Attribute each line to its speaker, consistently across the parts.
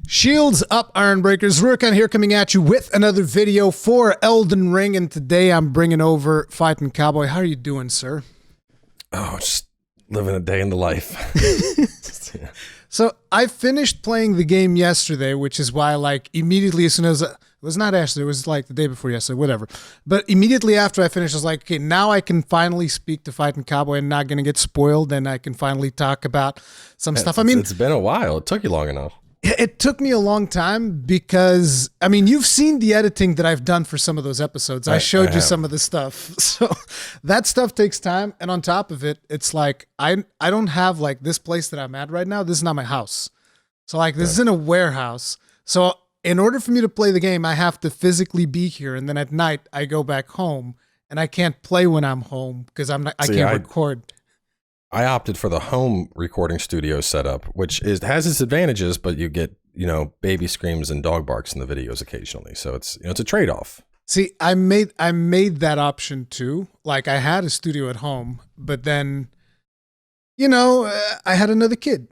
Speaker 1: Shields up, Ironbreakers. Rurikhan here coming at you with another video for Elden Ring, and today I'm bringing over Fighting Cowboy. How are you doing, sir?
Speaker 2: Oh, just living a day in the life.
Speaker 1: So I finished playing the game yesterday, which is why, like, immediately as soon as it was not yesterday, it was like the day before yesterday, whatever. But immediately after I finished, I was like, okay, now I can finally speak to Fighting Cowboy and not going to get spoiled, and I can finally talk about some stuff. I mean,
Speaker 2: it's been a while. It took you long enough.
Speaker 1: It took me a long time because, I mean, you've seen the editing that I've done for some of those episodes. I showed you some of the stuff. So that stuff takes time. And on top of it, it's like, I don't have like this place that I'm at right now. This is not my house. So like this is in a warehouse. So in order for me to play the game, I have to physically be here. And then at night I go back home and I can't play when I'm home because I can't record.
Speaker 2: I opted for the home recording studio setup, which has its advantages, but you get, baby screams and dog barks in the videos occasionally. So it's, it's a trade-off.
Speaker 1: See, I made that option too. Like I had a studio at home, but then, I had another kid.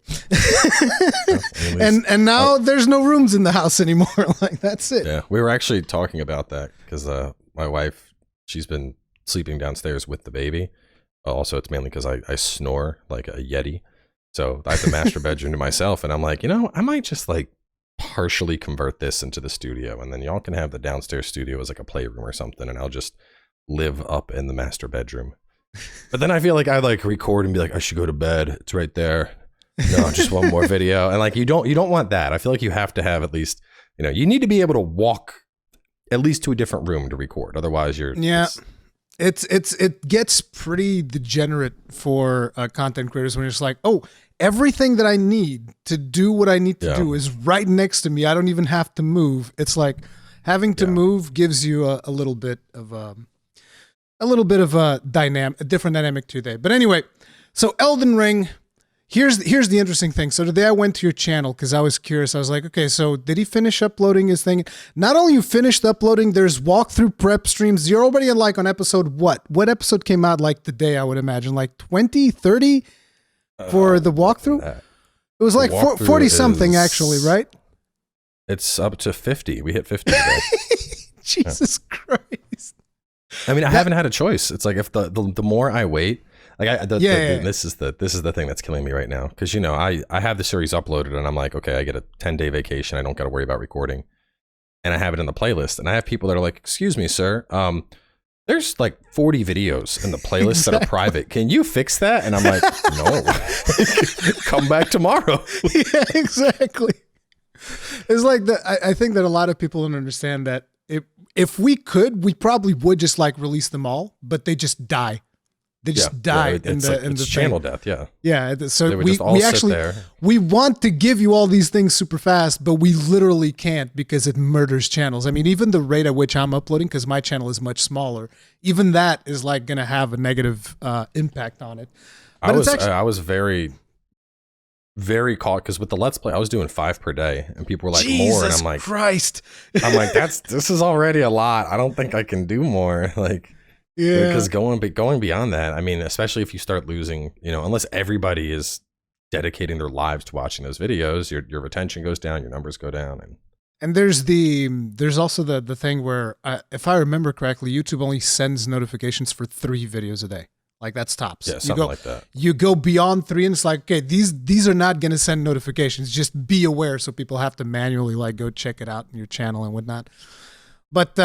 Speaker 1: and now there's no rooms in the house anymore. Like that's it.
Speaker 2: Yeah, we were actually talking about that because my wife, she's been sleeping downstairs with the baby. Also, it's mainly because I snore like a Yeti. So I have the master bedroom to myself. And I'm like, I might just like partially convert this into the studio. And then y'all can have the downstairs studio as like a playroom or something. And I'll just live up in the master bedroom. But then I feel like I like record and be like, I should go to bed. It's right there. No, just one more video. And like, you don't want that. I feel like you have to have at least, you need to be able to walk at least to a different room to record. Otherwise you're...
Speaker 1: Yeah. It gets pretty degenerate for content creators when you're just like, oh, everything that I need to do what I need to do is right next to me. I don't even have to move. It's like having to move gives you a little bit of a different dynamic today. But anyway, so Elden Ring. Here's the interesting thing. So today I went to your channel because I was curious. I was like, okay, so did he finish uploading his thing? Not only you finished uploading, there's walkthrough prep streams. You're already like on episode what? What episode came out like today, I would imagine? Like 20, 30 for the walkthrough? It was like 40 something actually, right?
Speaker 2: It's up to 50. We hit 50 today.
Speaker 1: Jesus Christ.
Speaker 2: I mean, I haven't had a choice. It's like if the more I wait, like this is the thing that's killing me right now because I have the series uploaded and I'm like, okay, I get a 10-day vacation, I don't got to worry about recording, and I have it in the playlist, and I have people that are like, excuse me, sir, there's like 40 videos in the playlist that are private. Can you fix that? And I'm like, no, come back tomorrow.
Speaker 1: Yeah, exactly. It's like I think that a lot of people don't understand that if we could, we probably would just like release them all, but they just die. They just die in the
Speaker 2: channel death. Yeah.
Speaker 1: Yeah. So
Speaker 2: there.
Speaker 1: we want to give you all these things super fast, but we literally can't because it murders channels. I mean, even the rate at which I'm uploading, because my channel is much smaller, even that is like going to have a negative impact on it. But
Speaker 2: I was very, very caught because with the Let's Play, I was doing 5 per day and people were like,
Speaker 1: Jesus
Speaker 2: more. And I'm like,
Speaker 1: Christ.
Speaker 2: I'm like, this is already a lot. I don't think I can do more. Like, yeah, because going beyond that, I mean, especially if you start losing, unless everybody is dedicating their lives to watching those videos, your retention goes down, your numbers go down,
Speaker 1: and there's also the thing where, if I remember correctly, YouTube only sends notifications for 3 videos a day. Like that's tops.
Speaker 2: Yeah, something like that.
Speaker 1: You go beyond 3, and it's like, okay, these are not going to send notifications. Just be aware, so people have to manually like go check it out in your channel and whatnot. But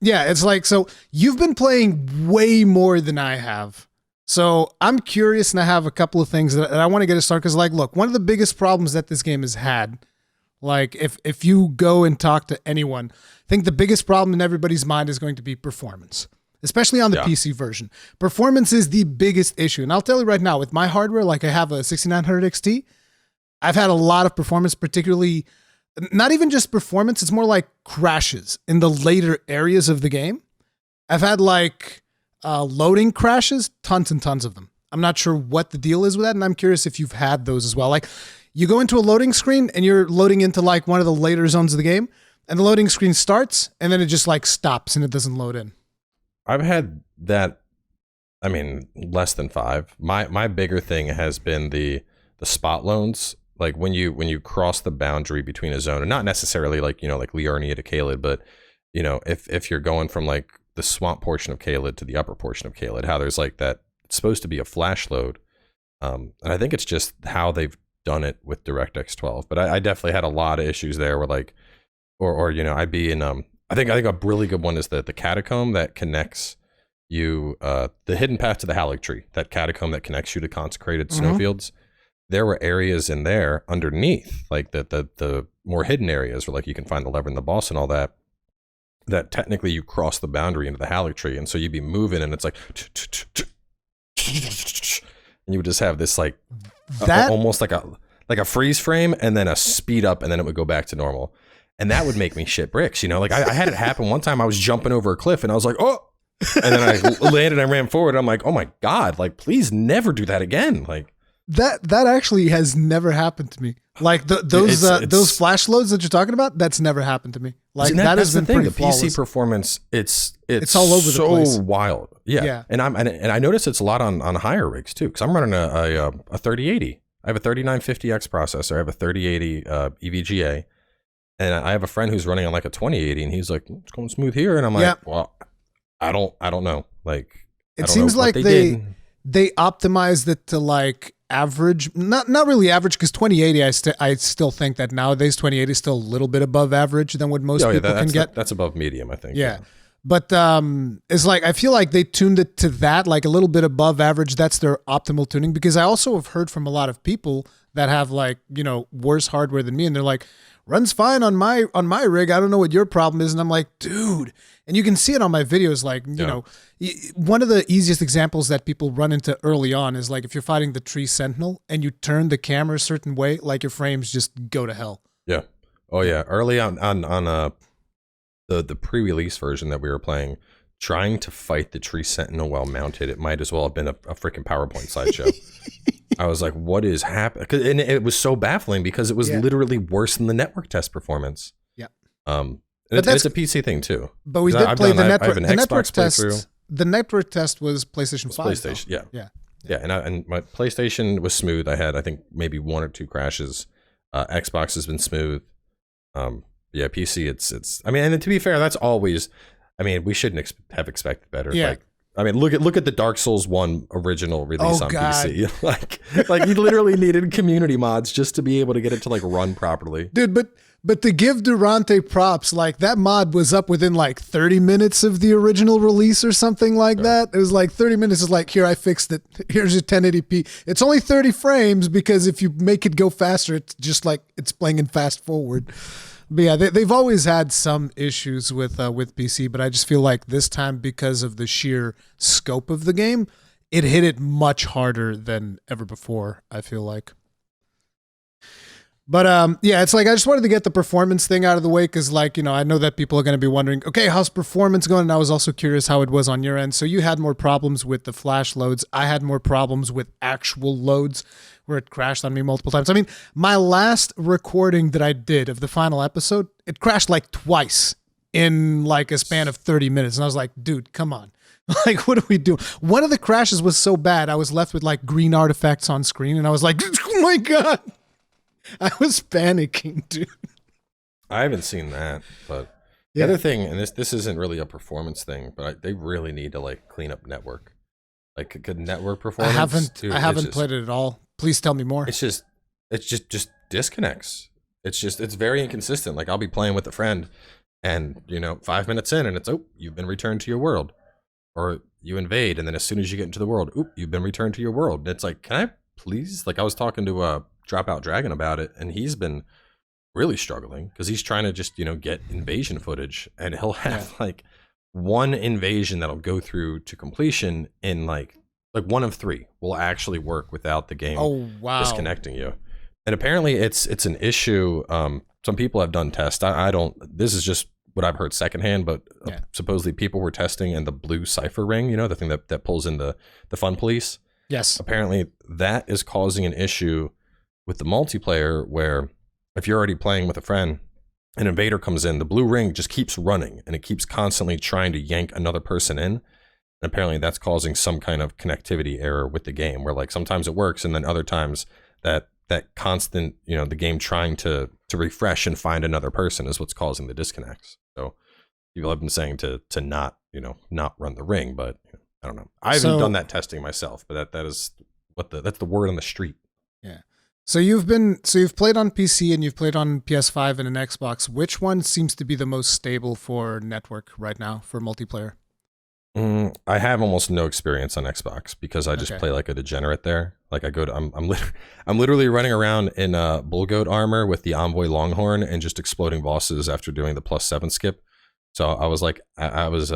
Speaker 1: yeah, it's like, so you've been playing way more than I have. So I'm curious, and I have a couple of things that I want to get a start. Because like, look, one of the biggest problems that this game has had, like if you go and talk to anyone, I think the biggest problem in everybody's mind is going to be performance, especially on the PC version. Performance is the biggest issue. And I'll tell you right now, with my hardware, like I have a 6900 XT, I've had a lot of performance, particularly... Not even just performance, it's more like crashes in the later areas of the game. I've had like loading crashes, tons and tons of them. I'm not sure what the deal is with that, and I'm curious if you've had those as well. Like you go into a loading screen and you're loading into like one of the later zones of the game, and the loading screen starts and then it just like stops and it doesn't load in.
Speaker 2: I've had that, I mean, less than 5. My bigger thing has been the spot loans. like when you cross the boundary between a zone, and not necessarily like, like Liurnia to Caelid, but if you're going from like the swamp portion of Caelid to the upper portion of Caelid, how there's like that, it's supposed to be a flash load. And I think it's just how they've done it with DirectX 12. But I definitely had a lot of issues there where like, or I'd be in, I think a really good one is the catacomb that connects you, the hidden path to the Halleck tree, that catacomb that connects you to consecrated snowfields. There were areas in there underneath, like the more hidden areas where like you can find the lever and the boss and all that, that technically you cross the boundary into the Halleck tree. And so you'd be moving and it's like, and you would just have this like almost like a freeze frame and then a speed up and then it would go back to normal. And that would make me shit bricks, like I had it happen one time. I was jumping over a cliff and I was like, oh, and then I landed and ran forward. I'm like, oh my God, like please never do that again. Like
Speaker 1: that actually has never happened to me. Like those flash loads that you're talking about, that's never happened to me. Like that has been pretty flawless.
Speaker 2: The PC performance, it's
Speaker 1: all over the place.
Speaker 2: So wild. Yeah. And I notice it's a lot on higher rigs too, because I'm running a 3080. I have a 3950X processor. I have a 3080 EVGA, and I have a friend who's running on like a 2080, and he's like, it's going smooth here, and I'm like, well, I don't know. Like
Speaker 1: it seems like they optimized it to like average, not really average, because 2080 I still think that nowadays 2080 is still a little bit above average than what most people can get.
Speaker 2: That's above medium, I think.
Speaker 1: Yeah. But it's like I feel like they tuned it to that, like a little bit above average. That's their optimal tuning, because I also have heard from a lot of people that have like, worse hardware than me, and they're like, runs fine on my rig. I don't know what your problem is. And I'm like, dude, and you can see it on my videos. Like, one of the easiest examples that people run into early on is like if you're fighting the tree sentinel and you turn the camera a certain way, like your frames just go to hell.
Speaker 2: Yeah. Oh yeah. Early on the pre-release version that we were playing, trying to fight the tree sentinel while mounted, it might as well have been a freaking PowerPoint slideshow. I was like, what is happening? And it was so baffling because it was literally worse than the network test performance.
Speaker 1: Yeah.
Speaker 2: And it's a PC thing too.
Speaker 1: But we did play the network. The network test. The network test was PlayStation 5.
Speaker 2: PlayStation, yeah. And my PlayStation was smooth. I had, I think, maybe 1 or 2 crashes. Xbox has been smooth. Yeah, PC. It's. I mean, and to be fair, that's always. I mean, we shouldn't have expected better.
Speaker 1: Yeah.
Speaker 2: Like, I mean, look at the Dark Souls 1 original release on PC. like you literally needed community mods just to be able to get it to like run properly.
Speaker 1: Dude, but to give Durante props, like that mod was up within like 30 minutes of the original release or something like that. It was like 30 minutes is like, here, I fixed it. Here's your 1080p. It's only 30 frames because if you make it go faster, it's just like it's playing in fast forward. But yeah, they've always had some issues with PC, but I just feel like this time, because of the sheer scope of the game, it hit it much harder than ever before, I feel like. But yeah, it's like I just wanted to get the performance thing out of the way because, like, I know that people are going to be wondering, okay, how's performance going? And I was also curious how it was on your end. So you had more problems with the flash loads. I had more problems with actual loads where it crashed on me multiple times. I mean, my last recording that I did of the final episode, it crashed like twice in like a span of 30 minutes. And I was like, dude, come on. Like, what do we do? One of the crashes was so bad, I was left with like green artifacts on screen. And I was like, oh my God. I was panicking, dude.
Speaker 2: I haven't seen that, but the other thing, and this isn't really a performance thing, but they really need to like clean up network. Like a good network performance.
Speaker 1: I haven't played it at all. Please tell me more.
Speaker 2: It's just disconnects. It's very inconsistent. Like I'll be playing with a friend and 5 minutes in and it's, oh, you've been returned to your world. Or you invade and then as soon as you get into the world, oop, you've been returned to your world. And it's like, can I please? Like I was talking to Dropout Dragon about it, and he's been really struggling because he's trying to just get invasion footage, and he'll have like one invasion that'll go through to completion in like one of 3 will actually work without the game disconnecting you. And apparently it's an issue. Some people have done tests. I don't. This is just what I've heard secondhand, but supposedly people were testing in the blue cipher ring. The thing that pulls in the fun police.
Speaker 1: Yes.
Speaker 2: Apparently that is causing an issue with the multiplayer where if you're already playing with a friend, an invader comes in, the blue ring just keeps running and it keeps constantly trying to yank another person in. And apparently that's causing some kind of connectivity error with the game where like sometimes it works and then other times that that constant, the game trying to refresh and find another person is what's causing the disconnects. So people have been saying to not, not run the ring, but I don't know. I haven't done that testing myself, but that's the word on the street.
Speaker 1: Yeah. So you've played on PC and you've played on PS5 and an Xbox. Which one seems to be the most stable for network right now for multiplayer?
Speaker 2: I have almost no experience on Xbox because I just play like a degenerate there. Like I'm literally running around in bull goat armor with the Envoy Longhorn and just exploding bosses after doing the +7 skip. So I was like, I was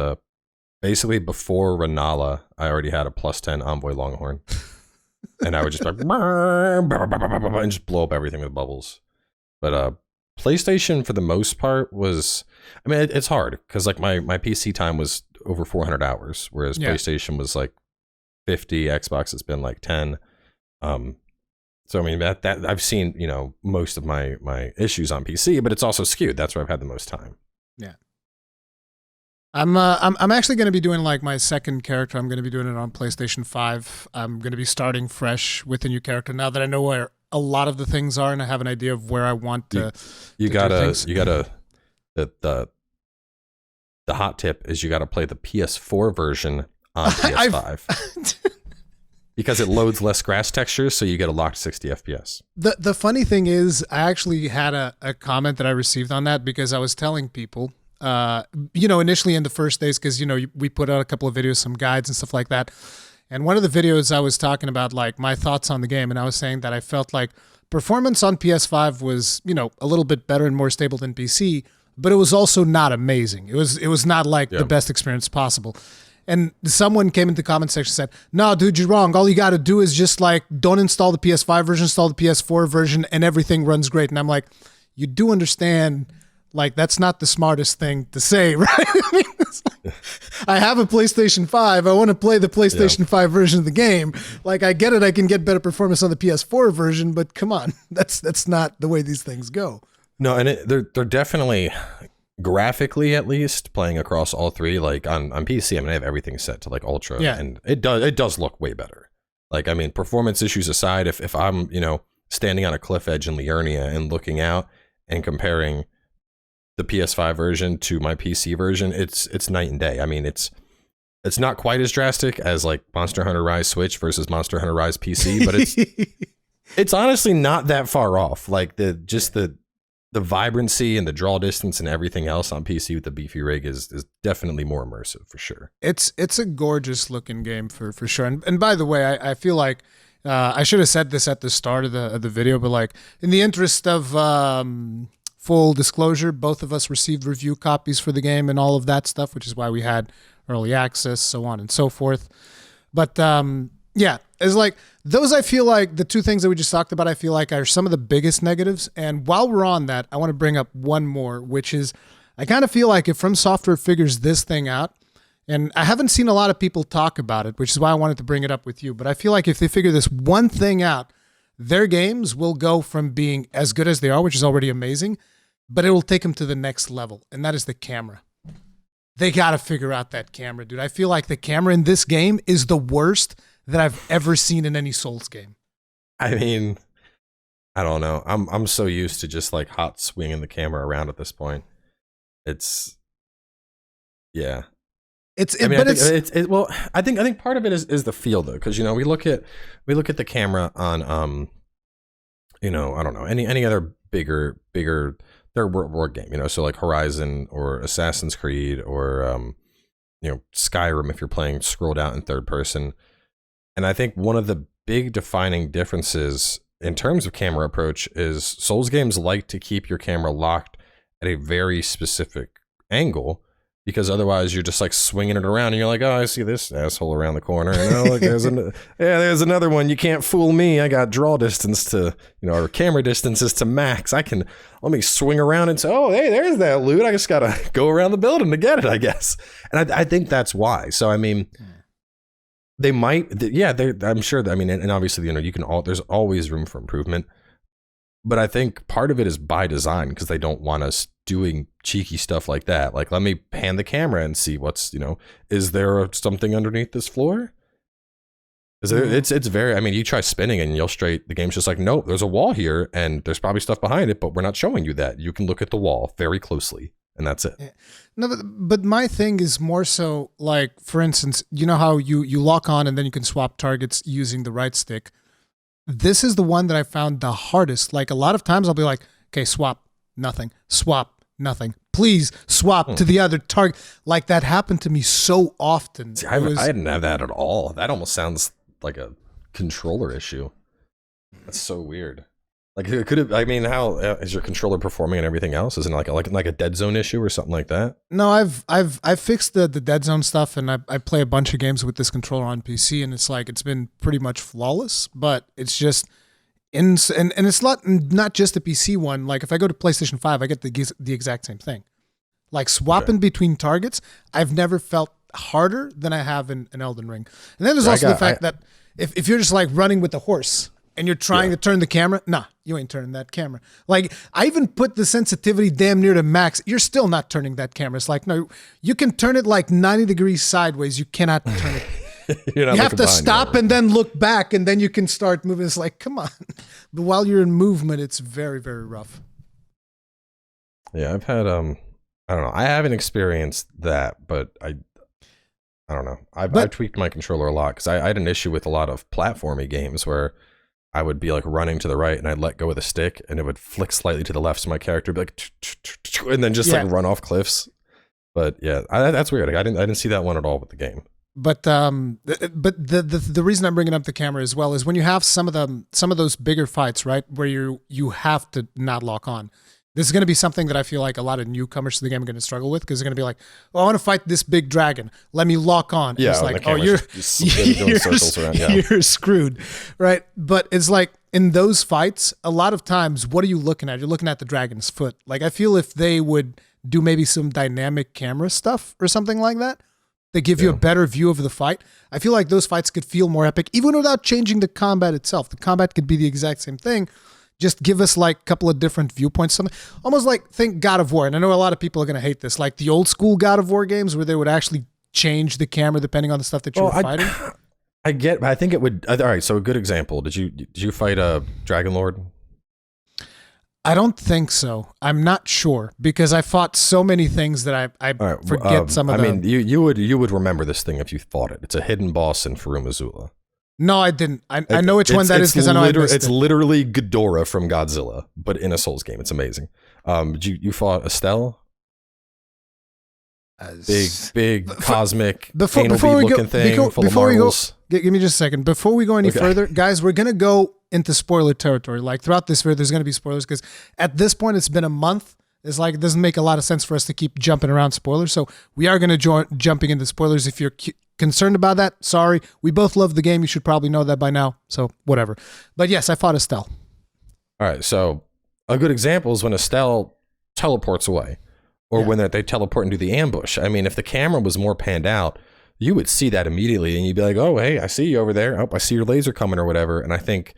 Speaker 2: basically before Renala, I already had a +10 Envoy Longhorn, and I would just like and just blow up everything with bubbles. But PlayStation for the most part was, I mean, it's hard because like my PC time was over 400 hours, whereas PlayStation was like 50, Xbox has been like 10. So I mean that I've seen, most of my issues on PC, but it's also skewed. That's where I've had the most time.
Speaker 1: Yeah. I'm actually going to be doing like my second character. I'm going to be doing it on PlayStation 5. I'm going to be starting fresh with a new character now that I know where a lot of the things are and I have an idea of where I want to.
Speaker 2: The hot tip is you got to play the PS4 version on PS5 because it loads less grass textures, so you get a locked 60 FPS.
Speaker 1: The funny thing is, I actually had a comment that I received on that because I was telling people, initially in the first days, because we put out a couple of videos, some guides and stuff like that, and one of the videos I was talking about like my thoughts on the game, and I was saying that I felt like performance on PS5 was a little bit better and more stable than PC. But it was also not amazing. It was not like the best experience possible. And someone came into the comment section and said, "No, dude, you're wrong. All you got to do is just like don't install the PS5 version, install the PS4 version, and everything runs great." And I'm like, you do understand, like that's not the smartest thing to say, right? I mean, I have a PlayStation 5. I want to play the PlayStation 5 version of the game. Like I get it. I can get better performance on the PS4 version, but come on, that's not the way these things go.
Speaker 2: No, and they're definitely, graphically at least, playing across all three. Like on PC, I mean, I have everything set to like ultra, and it does look way better. Like, I mean, performance issues aside, if I'm standing on a cliff edge in Liurnia and looking out and comparing the PS5 version to my PC version, it's night and day. I mean, it's not quite as drastic as like Monster Hunter Rise Switch versus Monster Hunter Rise PC, but it's honestly not that far off. Like the vibrancy and the draw distance and everything else on PC with the beefy rig is definitely more immersive for sure. It's
Speaker 1: a gorgeous looking game for sure. And by the way, I feel like I should have said this at the start of the video, but like in the interest of full disclosure, both of us received review copies for the game and all of that stuff, which is why we had early access, so on and so forth. But yeah, it's like those, I feel like the two things that we just talked about, I feel like are some of the biggest negatives. And while we're on that, I want to bring up one more, which is I kind of feel like if From Software figures this thing out, and I haven't seen a lot of people talk about it, which is why I wanted to bring it up with you, but I feel like if they figure this one thing out, their games will go from being as good as they are, which is already amazing, but it will take them to the next level, and that is the camera. They got to figure out that camera, dude. I feel like the camera in this game is the worst that I've ever seen in any Souls game.
Speaker 2: I mean, I don't know. I'm so used to just like hot swinging the camera around at this point. It's well, I think part of it is the feel though, because we look at the camera on I don't know, any other bigger third world game, so like Horizon or Assassin's Creed or Skyrim if you're playing scrolled out in third person. And I think one of the big defining differences in terms of camera approach is Souls games like to keep your camera locked at a very specific angle, because otherwise you're just like swinging it around and you're like, oh, I see this asshole around the corner. And oh, look, there's another one. You can't fool me. I got draw distance to, or camera distances to max. Let me swing around and say, oh, hey, there's that loot. I just got to go around the building to get it, I guess. And I think that's why. So, I mean, they might, I'm sure that, I mean, and obviously, there's always room for improvement. But I think part of it is by design, because they don't want us doing cheeky stuff like that. Like, let me pan the camera and see what's, is there something underneath this floor? It's very, I mean, you try spinning and the game's just like, nope, there's a wall here and there's probably stuff behind it, but we're not showing you that. You can look at the wall very closely and that's it.
Speaker 1: Yeah. No, but my thing is more so like, for instance, you know how you lock on and then you can swap targets using the right stick. This is the one that I found the hardest. Like a lot of times I'll be like, okay, swap, nothing, swap, nothing. Please swap to the other target. Like that happened to me so often.
Speaker 2: See, I didn't have that at all. That almost sounds like a controller issue. That's so weird. Like, could it? I mean, how is your controller performing and everything else? Isn't it like a Deadzone issue or something like that?
Speaker 1: No, I've fixed the Deadzone stuff, and I play a bunch of games with this controller on PC, and it's like it's been pretty much flawless. But it's just and it's not just the PC one. Like if I go to PlayStation 5, I get the exact same thing. Like swapping between targets, I've never felt harder than I have in Elden Ring. And then there's also the fact that if you're just like running with the horse and you're trying to turn the camera, nah, you ain't turning that camera. Like I even put the sensitivity damn near to max. You're still not turning that camera. It's like, no, you can turn it like 90 degrees sideways. You cannot turn it. You have to stop and then look back and then you can start moving. It's like, come on. But while you're in movement, it's very, very rough.
Speaker 2: Yeah, I've had, I don't know. I haven't experienced that, but I don't know. I've tweaked my controller a lot because I had an issue with a lot of platformy games where I would be like running to the right and I'd let go of the stick and it would flick slightly to the left. So my character would be like, and then just like run off cliffs. But yeah, that's weird. Like, I didn't see that one at all with the game.
Speaker 1: But the reason I'm bringing up the camera as well is when you have some of those bigger fights, right, where you have to not lock on. This is going to be something that I feel like a lot of newcomers to the game are going to struggle with because they're going to be like, "Oh, I want to fight this big dragon. Let me lock on."
Speaker 2: Yeah,
Speaker 1: it's like, "Oh, you're doing circles around. Yeah. You're screwed," right? But it's like in those fights, a lot of times, what are you looking at? You're looking at the dragon's foot. Like I feel if they would do maybe some dynamic camera stuff or something like that, they give you a better view of the fight. I feel like those fights could feel more epic, even without changing the combat itself. The combat could be the exact same thing. Just give us like a couple of different viewpoints. Something almost like think God of War. And I know a lot of people are going to hate this, like the old school God of War games where they would actually change the camera depending on the stuff that you were fighting.
Speaker 2: I think it would. All right. So a good example. Did you fight a Dragon Lord?
Speaker 1: I don't think so. I'm not sure because I fought so many things that I forget some of them.
Speaker 2: I mean, you would remember this thing if you fought it. It's a hidden boss in Furumazula.
Speaker 1: No, I didn't. I know which one that is because I know I missed it.
Speaker 2: It's literally Ghidorah from Godzilla, but in a Souls game. It's amazing. You fought Estelle? Big cosmic anal looking thing full of marbles.
Speaker 1: Give me just a second. Before we go any further, guys, we're going to go into spoiler territory. Like throughout this video, there's going to be spoilers because at this point, it's been a month. It's like it doesn't make a lot of sense for us to keep jumping around spoilers. So we are going to jumping into spoilers. If you're concerned about that, sorry. We both love the game. You should probably know that by now. So whatever. But yes, I fought Estelle.
Speaker 2: All right. So a good example is when Estelle teleports away or when they teleport into the ambush. I mean, if the camera was more panned out, you would see that immediately and you'd be like, oh, hey, I see you over there. Oh, I see your laser coming or whatever. And I think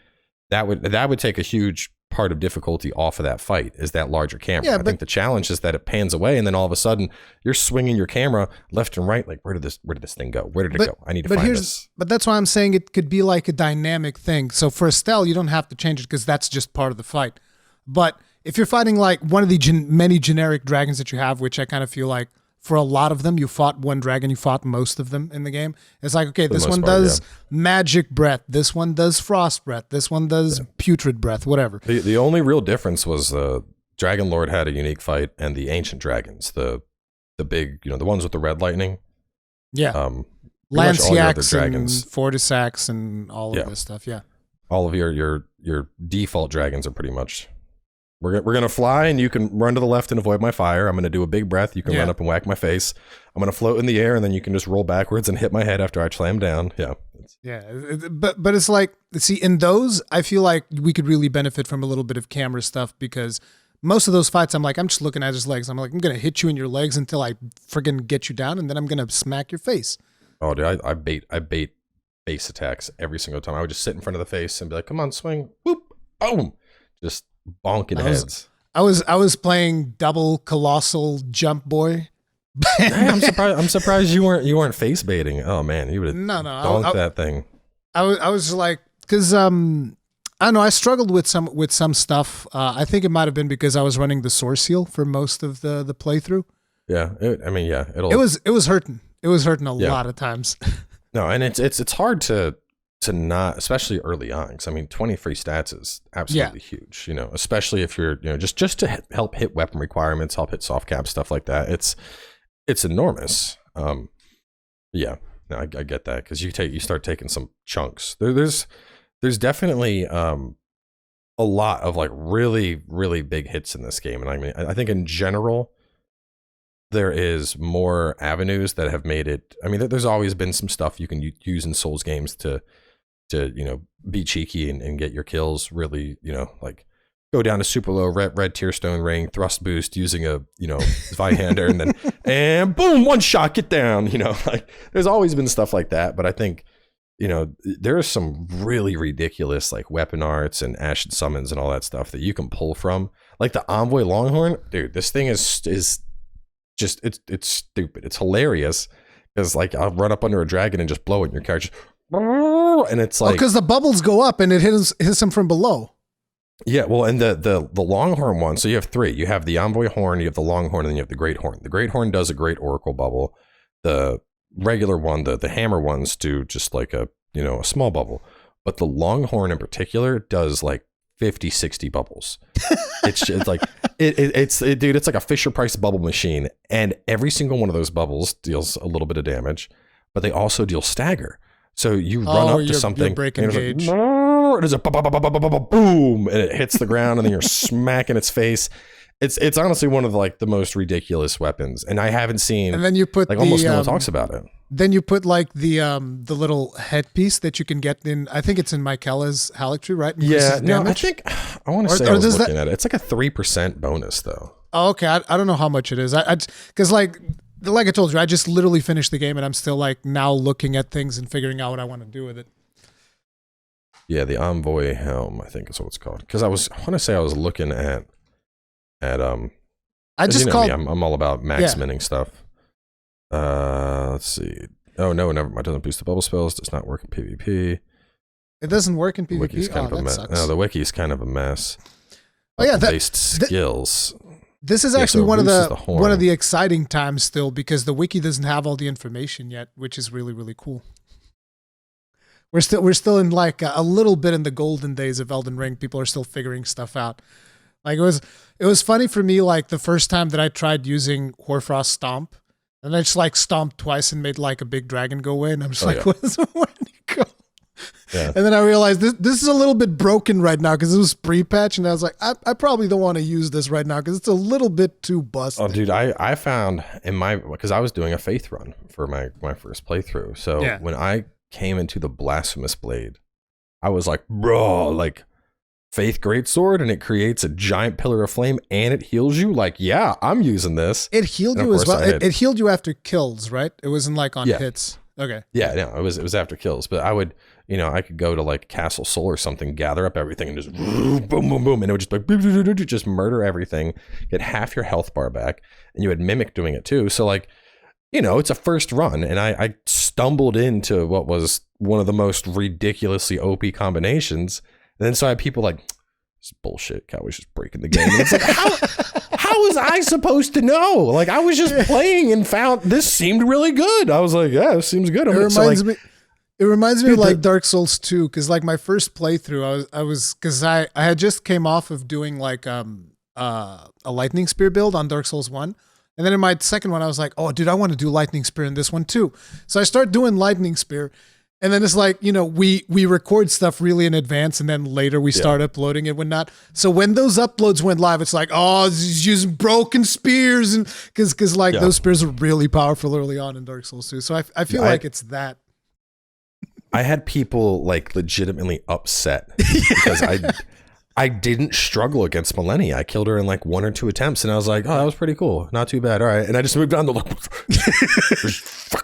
Speaker 2: that would take a huge part of difficulty off of that fight is that larger camera. Yeah, I think the challenge is that it pans away and then all of a sudden you're swinging your camera left and right. Like where did this thing go? Where did it go? I need to find this.
Speaker 1: But that's why I'm saying it could be like a dynamic thing. So for Estelle, you don't have to change it because that's just part of the fight. But if you're fighting like one of the many generic dragons that you have, which I kind of feel like for a lot of them, you fought one dragon, you fought most of them in the game. It's like, okay, this one does magic breath. This one does frost breath. This one does putrid breath, whatever.
Speaker 2: The only real difference was the Dragon Lord had a unique fight and the ancient dragons, the big, the ones with the red lightning.
Speaker 1: Yeah. Lanciax and Fortisax and all of this stuff. Yeah.
Speaker 2: All of your default dragons are pretty much... We're gonna fly, and you can run to the left and avoid my fire. I'm gonna do a big breath. You can run up and whack my face. I'm gonna float in the air, and then you can just roll backwards and hit my head after I slam down. Yeah,
Speaker 1: but it's like, see, in those, I feel like we could really benefit from a little bit of camera stuff because most of those fights, I'm just looking at his legs. I'm like, I'm gonna hit you in your legs until I friggin' get you down, and then I'm gonna smack your face.
Speaker 2: Oh, dude, I bait face attacks every single time. I would just sit in front of the face and be like, "Come on, swing, whoop, boom," just bonking heads.
Speaker 1: I was playing double colossal jump boy.
Speaker 2: I'm surprised you weren't face baiting. Oh man, you would have donked that thing.
Speaker 1: I was like, because I don't know, I struggled with some stuff. I think it might have been because I was running the source seal for most of the playthrough.
Speaker 2: Yeah,
Speaker 1: It was hurting. It was hurting a lot of times.
Speaker 2: No, and it's hard to not, especially early on. 'Cause I mean, 20 free stats is absolutely huge. You know, especially if you're just to help hit weapon requirements, help hit soft cap stuff like that. It's enormous. Yeah, no, I get that because you start taking some chunks. There's definitely a lot of like really really big hits in this game, and I mean I think in general there is more avenues that have made it. I mean, there's always been some stuff you can use in Souls games to be cheeky and get your kills really, like go down to super low red tier stone ring, thrust boost using a Zweihander and boom, one shot, get down. Like there's always been stuff like that, but I think there are some really ridiculous like weapon arts and ashen summons and all that stuff that you can pull from, like the Envoy Longhorn. Dude, this thing is just it's stupid. It's hilarious because like I'll run up under a dragon and just blow it, and your character and it's like
Speaker 1: because the bubbles go up and it hits them from below.
Speaker 2: Yeah, well, and the Longhorn one. So you have three. You have the Envoy Horn, you have the Longhorn, and then you have the Great Horn. The Great Horn does a great Oracle bubble. The regular one, the Hammer ones, do just like a small bubble. But the Longhorn in particular does like 50, 60 bubbles. It's like dude, it's like a Fisher Price bubble machine, and every single one of those bubbles deals a little bit of damage, but they also deal stagger. So you run up to something,
Speaker 1: breaking
Speaker 2: and
Speaker 1: gauge.
Speaker 2: Like, there's a boom, and it hits the ground, and then you're smacking its face. It's honestly one of like the most ridiculous weapons, and I haven't seen. And then you put like almost no one talks about it.
Speaker 1: Then you put like the little headpiece that you can get in. I think it's in Michaela's Halictree, right?
Speaker 2: Yeah, no, I think I want to say I was looking at it. It's like a 3% bonus though.
Speaker 1: Oh, okay, I don't know how much it is. Because like I told you, I just literally finished the game, and I'm still like now looking at things and figuring out what I want to do with it.
Speaker 2: Yeah, the Envoy Helm, I think is what it's called. Because I want to say I was looking at
Speaker 1: I just called.
Speaker 2: I'm all about max-minning stuff. Let's see. Oh no, never mind. It doesn't boost the bubble spells. Does not work in PvP.
Speaker 1: It doesn't work in PvP.
Speaker 2: Wiki's kind of a mess.
Speaker 1: Sucks.
Speaker 2: No, the wiki's kind of a mess.
Speaker 1: Oh yeah,
Speaker 2: based skills.
Speaker 1: This is actually one of the exciting times still, because the wiki doesn't have all the information yet, which is really really cool. We're still in like a little bit in the golden days of Elden Ring. People are still figuring stuff out. Like it was funny for me, like the first time that I tried using Hoarfrost Stomp, and I just like stomped twice and made like a big dragon go away, and I'm just where did it go? Yeah. And then I realized this is a little bit broken right now because it was pre-patch, and I was like, I probably don't want to use this right now because it's a little bit too busted.
Speaker 2: Oh, dude, I found because I was doing a faith run for my first playthrough, so when I came into the Blasphemous Blade, I was like, bro, like Faith Greatsword, and it creates a giant pillar of flame and it heals you. Like, yeah, I'm using this.
Speaker 1: It healed you as well. It healed you after kills, right? It wasn't like on hits. Okay.
Speaker 2: Yeah, no, it was after kills. But I would, I could go to like Castle Soul or something, gather up everything, and just boom, boom, boom, and it would just like just murder everything, get half your health bar back, and you had Mimic doing it too. So like, it's a first run, and I stumbled into what was one of the most ridiculously OP combinations. And then so I had people like, this is bullshit. Cowboy's just breaking the game. And it's like, how was I supposed to know? Like, I was just playing and found this seemed really good. I was like, yeah, this seems good.
Speaker 1: It reminds me of like Dark Souls 2, because like my first playthrough, I had just came off of doing like a Lightning Spear build on Dark Souls 1. And then in my second one, I was like, oh, dude, I want to do Lightning Spear in this one too. So I start doing Lightning Spear. And then it's like, we record stuff really in advance, and then later we start uploading it when not. So when those uploads went live, it's like, oh, he's using broken spears, and because those spears are really powerful early on in Dark Souls 2. So I feel like it's that.
Speaker 2: I had people like legitimately upset because I didn't struggle against Millennia. I killed her in like 1 or 2 attempts, and I was like, oh, that was pretty cool. Not too bad. All right. And I just moved on to look.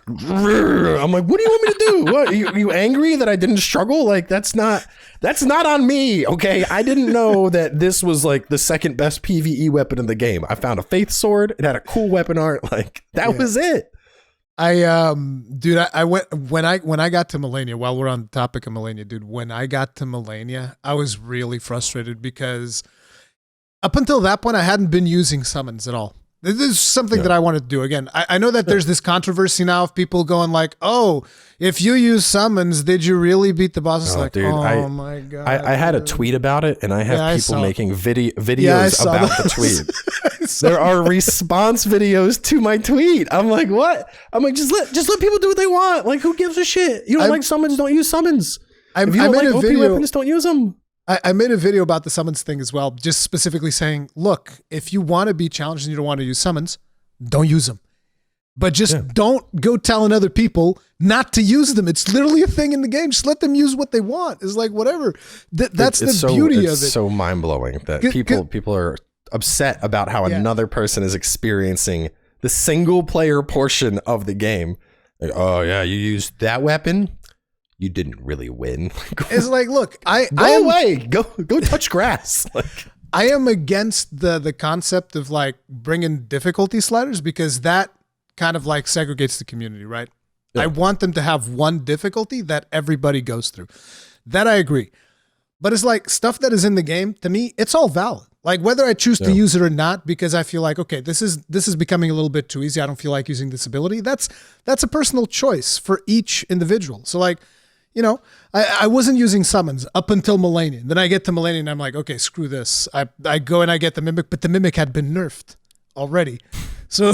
Speaker 2: I'm like, what do you want me to do? What, are you angry that I didn't struggle? Like, that's not on me. Okay. I didn't know that this was like the second best PvE weapon in the game. I found a Faith Sword. It had a cool weapon art. Like, that was it.
Speaker 1: Dude, I went when I got to Melania, while we're on the topic of Melania, dude, when I got to Melania, I was really frustrated because up until that point, I hadn't been using summons at all. This is something that I wanted to do. Again, I know that there's this controversy now of people going like, oh, if you use summons, did you really beat the boss? It's like, dude, oh my God.
Speaker 2: I had a tweet about it, and I have people making videos about the tweet. There are response videos to my tweet. I'm like, what? I'm like, just let people do what they want. Like, who gives a shit? You don't like summons, don't use summons. If you don't like OP weapons, don't use them.
Speaker 1: I made a video about the summons thing as well, just specifically saying, look, if you want to be challenged and you don't want to use summons, don't use them. But just don't go telling other people not to use them. It's literally a thing in the game. Just let them use what they want. It's like, whatever. That's the beauty of it.
Speaker 2: It's so mind-blowing that people are upset about how another person is experiencing the single-player portion of the game. Like, oh, yeah, you used that weapon? You didn't really win.
Speaker 1: It's like, look,
Speaker 2: go touch grass. Like,
Speaker 1: I am against the concept of like bringing difficulty sliders because that kind of like segregates the community, right? Yeah. I want them to have one difficulty that everybody goes through. That I agree. But it's like stuff that is in the game, to me, it's all valid. Like whether I choose to use it or not, because I feel like, okay, this is becoming a little bit too easy. I don't feel like using this ability. That's a personal choice for each individual. So like, you know, I wasn't using summons up until Melania. Then I get to Melania and I'm like, okay, screw this. I go and I get the Mimic, but the Mimic had been nerfed already. So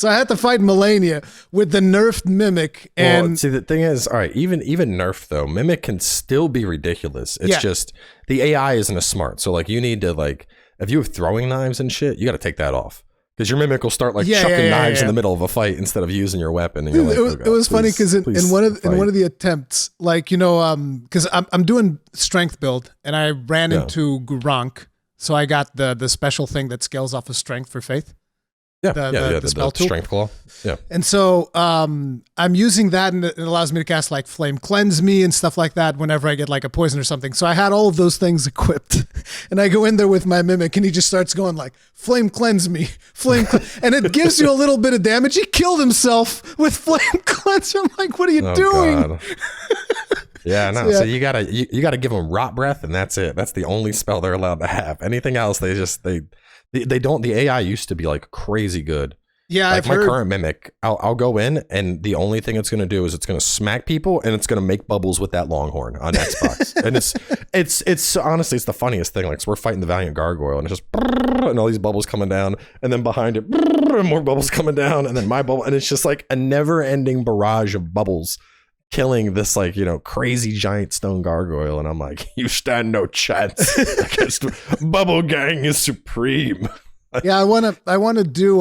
Speaker 1: I had to fight Melania with the nerfed Mimic. And
Speaker 2: well, see, the thing is, all right, even nerfed though, Mimic can still be ridiculous. It's just the AI isn't as smart. So like you need to like, if you have throwing knives and shit, you got to take that off. Because your Mimic will start like chucking knives in the middle of a fight instead of using your weapon. And you're like,
Speaker 1: it was funny because in one of the attempts, like, you know, because I'm doing strength build and I ran into Gronk, so I got the special thing that scales off of strength for faith. The spell tool.
Speaker 2: Strength claw. Yeah.
Speaker 1: And so I'm using that and it allows me to cast like flame cleanse me and stuff like that whenever I get like a poison or something. So I had all of those things equipped and I go in there with my Mimic and he just starts going like flame cleanse me, and it gives you a little bit of damage. He killed himself with flame cleanse. I'm like, what are you doing?
Speaker 2: God. Yeah, no. So you gotta give them rot breath and that's it. That's the only spell they're allowed to have. Anything else, they don't. The AI used to be like crazy good.
Speaker 1: Yeah,
Speaker 2: like my current Mimic, I'll go in and the only thing it's going to do is it's going to smack people and it's going to make bubbles with that Longhorn on Xbox. And it's honestly, it's the funniest thing. Like, so we're fighting the Valiant Gargoyle and it's just and all these bubbles coming down and then behind it and more bubbles coming down and then my bubble, and it's just like a never-ending barrage of bubbles killing this, like, you know, crazy giant stone gargoyle. And I'm like, you stand no chance against Bubble Gang is supreme.
Speaker 1: Yeah, I want to do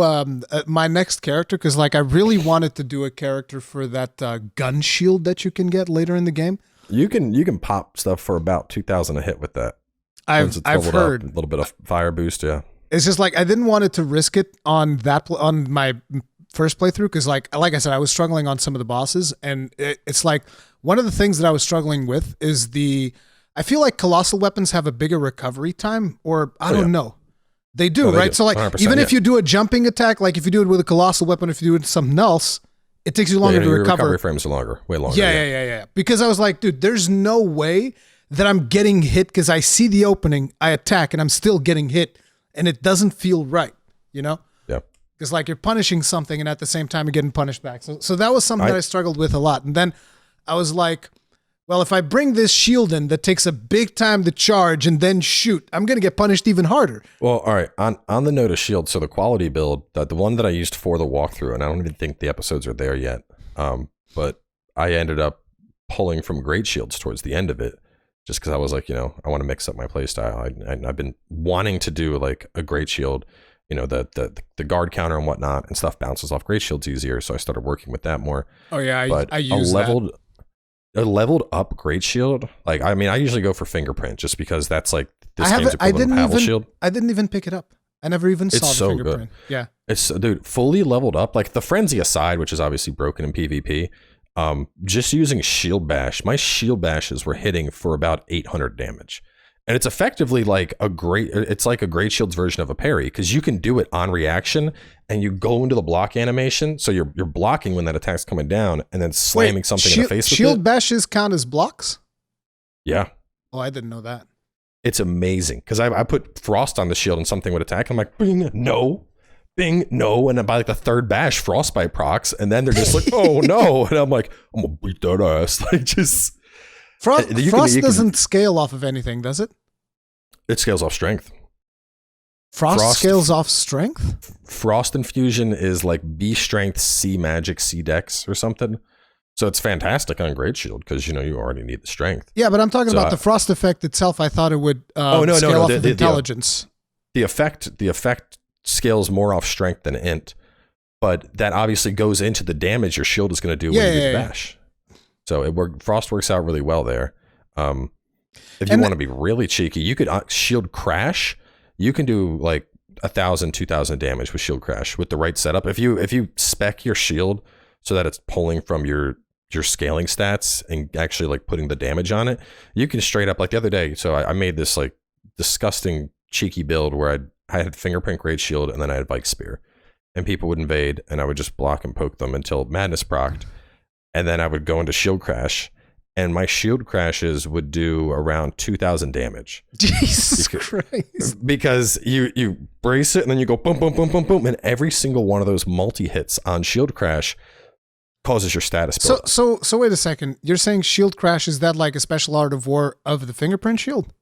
Speaker 1: my next character because like I really wanted to do a character for that gun shield that you can get later in the game.
Speaker 2: You can pop stuff for about 2,000 a hit with that.
Speaker 1: I've heard
Speaker 2: a little bit of fire boost. Yeah,
Speaker 1: it's just like I didn't want it to risk it on on my first playthrough because like I said, I was struggling on some of the bosses, and it's like one of the things that I was struggling with is I feel like colossal weapons have a bigger recovery time, or I don't know. They do, right? Do. So like even if you do a jumping attack, like if you do it with a colossal weapon, if you do it with something else, it takes you longer to recover.
Speaker 2: Recovery frames are longer, way longer.
Speaker 1: Yeah. Because I was like, dude, there's no way that I'm getting hit because I see the opening, I attack, and I'm still getting hit, and it doesn't feel right, you know?
Speaker 2: Yeah.
Speaker 1: Because like you're punishing something, and at the same time you're getting punished back. So that was something that I struggled with a lot. And then I was like, well, if I bring this shield in that takes a big time to charge and then shoot, I'm going to get punished even harder.
Speaker 2: Well, all right. On the note of shield, so the quality build, the one that I used for the walkthrough, and I don't even think the episodes are there yet, but I ended up pulling from great shields towards the end of it, just because I was like, you know, I want to mix up my playstyle. I've been wanting to do like a great shield, you know, the guard counter and whatnot, and stuff bounces off great shields easier, so I started working with that more.
Speaker 1: Oh yeah, I use that.
Speaker 2: A leveled up great shield, like I mean, I usually go for fingerprint just because that's like this game's equivalent of Pavel shield.
Speaker 1: I didn't even pick it up. I never even saw the fingerprint. Good. Yeah,
Speaker 2: it's dude fully leveled up. Like the frenzy aside, which is obviously broken in PvP, just using shield bash, my shield bashes were hitting for about 800 damage, And it's effectively like it's like a Great Shield's version of a parry, because you can do it on reaction and you go into the block animation. So you're blocking when that attack's coming down and then slamming something in the face with
Speaker 1: shield
Speaker 2: it.
Speaker 1: bashes count as blocks?
Speaker 2: Yeah.
Speaker 1: Oh, I didn't know that.
Speaker 2: It's amazing, because I put Frost on the shield and something would attack. I'm like, bing, no. Bing, no. And then by like the third bash, Frostbite procs. And then they're just like, oh, no. And I'm like, I'm going to beat that ass. Like, just...
Speaker 1: Frost doesn't scale off of anything, does it?
Speaker 2: It scales off strength.
Speaker 1: Frost scales off strength?
Speaker 2: Frost Infusion is like B strength, C magic, C dex or something. So it's fantastic on Great Shield because, you already need the strength.
Speaker 1: Yeah, but I'm talking about the Frost effect itself. I thought it would scale off of intelligence.
Speaker 2: The effect scales more off strength than int, but that obviously goes into the damage your shield is going to do when you do the bash. So Frost works out really well there. If you want to be really cheeky, you could shield crash. You can do like 1,000, 2,000 damage with shield crash with the right setup. If you spec your shield so that it's pulling from your scaling stats and actually like putting the damage on it, you can straight up, like the other day. So I made this like disgusting cheeky build where I had fingerprint great shield and then I had Vike Spear, and people would invade and I would just block and poke them until madness procced. And then I would go into shield crash, and my shield crashes would do around 2,000 damage.
Speaker 1: Jesus Christ.
Speaker 2: Because you brace it, and then you go boom, boom, boom, boom, boom, and every single one of those multi-hits on shield crash causes your status build.
Speaker 1: So wait a second. You're saying shield crash, is that like a special art of war of the fingerprint shield?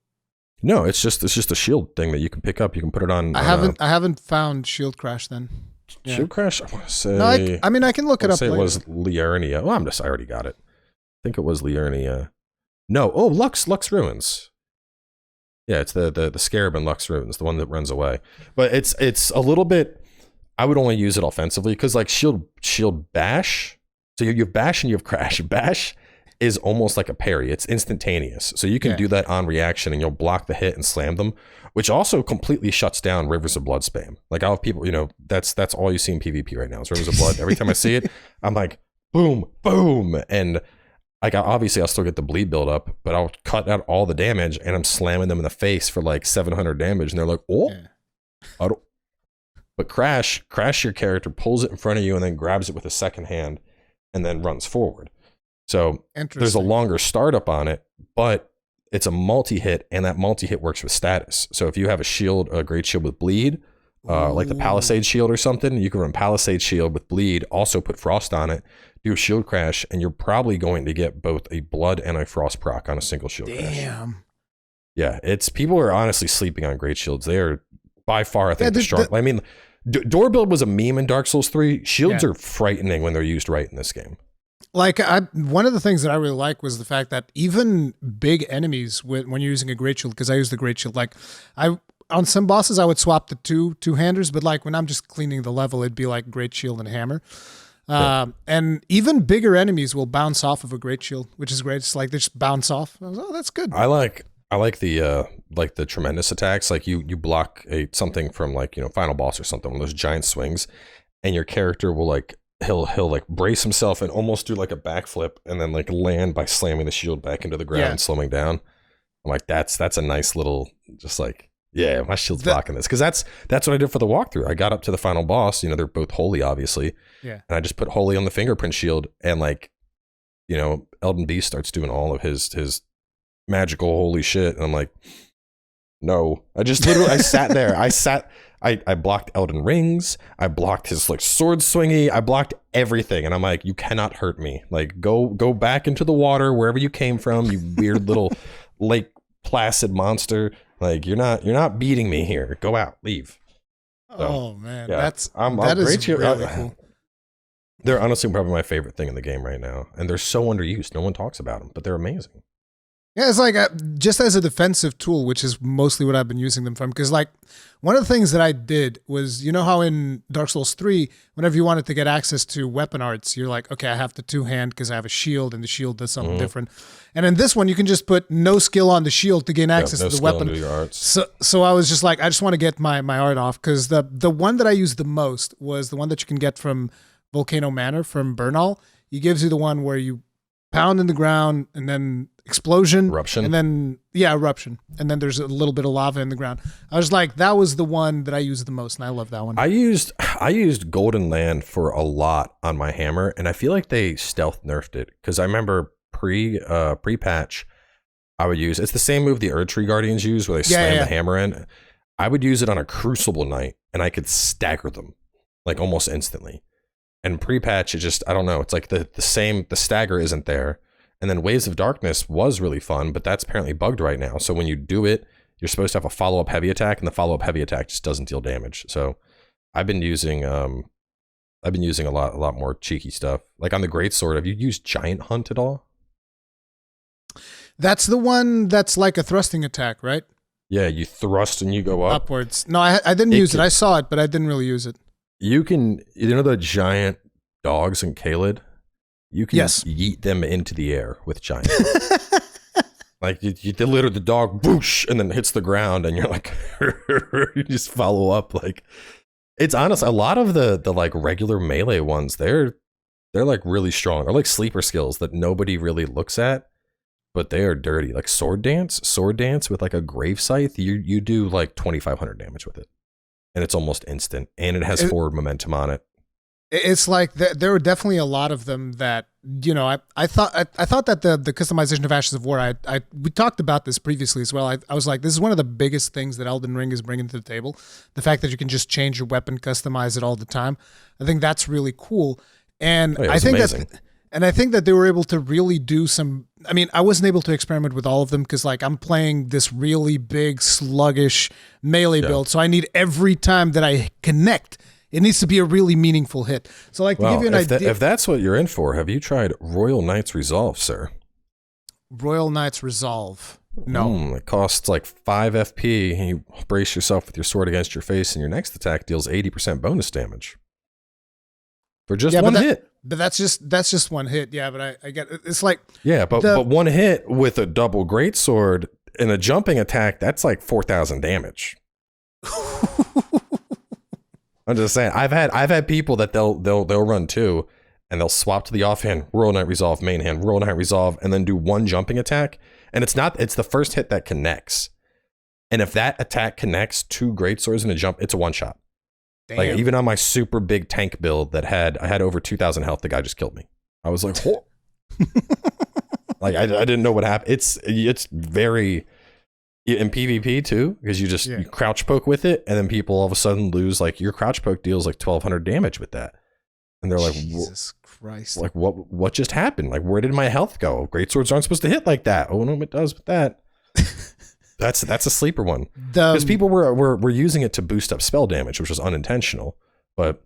Speaker 2: No, it's just a shield thing that you can pick up. You can put it on.
Speaker 1: I haven't found shield crash then. Yeah.
Speaker 2: Shield crash, I want to say.
Speaker 1: No, I mean, I can look it up later.
Speaker 2: It was Liurnia. Well, I already got it. I think it was Liurnia. No, Lux Ruins. Yeah, it's the Scarab in Lux Ruins, the one that runs away. But it's a little bit. I would only use it offensively because like shield bash. So you have bash and you have crash. Bash is almost like a parry. It's instantaneous. So you can do that on reaction and you'll block the hit and slam them, which also completely shuts down Rivers of Blood spam. Like I'll have people, that's all you see in PvP right now is Rivers of Blood. Every time I see it, I'm like, boom, boom. And like obviously I'll still get the bleed build up, but I'll cut out all the damage and I'm slamming them in the face for like 700 damage. And they're like, oh, I don't. But crash your character, pulls it in front of you and then grabs it with a second hand and then runs forward. So there's a longer startup on it, but it's a multi-hit, and that multi-hit works with status. So if you have a great shield with bleed, like the Palisade shield or something, you can run Palisade shield with bleed, also put frost on it, do a shield crash, and you're probably going to get both a blood and a frost proc on a single shield crash.
Speaker 1: Damn.
Speaker 2: Yeah, people are honestly sleeping on great shields. They are by far, I think, the strong. I mean, door build was a meme in Dark Souls 3. Shields are frightening when they're used right in this game.
Speaker 1: Like one of the things that I really like was the fact that even big enemies, when you're using a great shield, because I use the great shield, like on some bosses I would swap the two-handers, but like when I'm just cleaning the level, it'd be like great shield and hammer. And even bigger enemies will bounce off of a great shield, which is great. It's like they just bounce off. I was, oh, that's good.
Speaker 2: I like the tremendous attacks. Like you block something from like final boss or something, one of those giant swings, and your character will like. He'll like brace himself and almost do like a backflip and then like land by slamming the shield back into the ground and slowing down. I'm like, that's a nice little, just like, yeah, my shield's blocking this. Cause that's what I did for the walkthrough. I got up to the final boss, they're both holy, obviously. Yeah. And I just put holy on the fingerprint shield and like, Elden Beast starts doing all of his magical holy shit. And I'm like, no, I just literally, I sat there. I blocked Elden Rings. I blocked his like sword swingy. I blocked everything. And I'm like, you cannot hurt me. Like go back into the water wherever you came from, you weird little Lake Placid monster. Like you're not beating me here. Go out, leave. So,
Speaker 1: oh man,
Speaker 2: yeah,
Speaker 1: that is really cool.
Speaker 2: They're honestly probably my favorite thing in the game right now. And they're so underused. No one talks about them, but they're amazing.
Speaker 1: Yeah, it's like just as a defensive tool, which is mostly what I've been using them from. Because like one of the things that I did was, how in Dark Souls 3, whenever you wanted to get access to weapon arts, you're like, okay, I have the two-hand because I have a shield and the shield does something different. And in this one, you can just put no skill on the shield to gain access to the weapon.
Speaker 2: Your arts.
Speaker 1: So I was just like, I just want to get my art off because the one that I used the most was the one that you can get from Volcano Manor from Bernal. He gives you the one where you pound in the ground, and then explosion,
Speaker 2: Eruption.
Speaker 1: and then eruption, and then there's a little bit of lava in the ground. I was like, that was the one that I used the most, and I love that one.
Speaker 2: I used Golden Land for a lot on my hammer, and I feel like they stealth nerfed it because I remember pre-patch, I would use, it's the same move the Erdtree Guardians use where they slam the hammer in. I would use it on a Crucible Knight, and I could stagger them like almost instantly. And pre-patch, it just, I don't know, it's like the stagger isn't there. And then Waves of Darkness was really fun, but that's apparently bugged right now. So when you do it, you're supposed to have a follow-up heavy attack, and the follow-up heavy attack just doesn't deal damage. So I've been using a lot more cheeky stuff. Like on the Greatsword, have you used Giant Hunt at all?
Speaker 1: That's the one that's like a thrusting attack, right?
Speaker 2: Yeah, you thrust and you go up.
Speaker 1: Upwards. No, I didn't use it. I saw it, but I didn't really use it. You
Speaker 2: know the giant dogs in Caelid? You can yeet them into the air with giant. Like you deliver the dog, whoosh, and then hits the ground, and you're like, you just follow up. Like, it's honest. A lot of the like regular melee ones, they're like really strong. They're like sleeper skills that nobody really looks at, but they are dirty. Like sword dance with like a grave scythe. You do like 2,500 damage with it, and it's almost instant, and it has forward momentum on it.
Speaker 1: It's like there were definitely a lot of them that, you know, I thought that the customization of Ashes of War, we talked about this previously as well. I was like, this is one of the biggest things that Elden Ring is bringing to the table. The fact that you can just change your weapon, customize it all the time. I think that's really cool. And I think amazing. I think that they were able to really do some, I mean, I wasn't able to experiment with all of them because like I'm playing this really big, sluggish melee build. So I need every time that I connect, it needs to be a really meaningful hit. So, like, to give you an idea,
Speaker 2: if that's what you're in for, have you tried Royal Knight's Resolve, sir?
Speaker 1: Royal Knight's Resolve. No.
Speaker 2: It costs like 5 FP, and you brace yourself with your sword against your face, and your next attack deals 80% bonus damage for just one hit.
Speaker 1: But that's just one hit. Yeah, but I get it. It's like
Speaker 2: but one hit with a double greatsword and a jumping attack, that's like 4,000 damage. I'm just saying, I've had people that they'll run two, and they'll swap to the offhand, Royal Knight Resolve, main hand, Royal Knight Resolve, and then do one jumping attack. And it's the first hit that connects. And if that attack connects 2 greatswords in a jump, it's a one shot. Damn. Like even on my super big tank build I had over 2,000 health, the guy just killed me. I was like, oh. Like I didn't know what happened. It's very. In PvP too, because you crouch poke with it, and then people all of a sudden lose, like your crouch poke deals like 1,200 damage with that, and they're like,
Speaker 1: Jesus Christ,
Speaker 2: like what just happened? Like where did my health go? Greatswords aren't supposed to hit like that. Oh no, it does with that. That's a sleeper one because people were using it to boost up spell damage, which was unintentional, but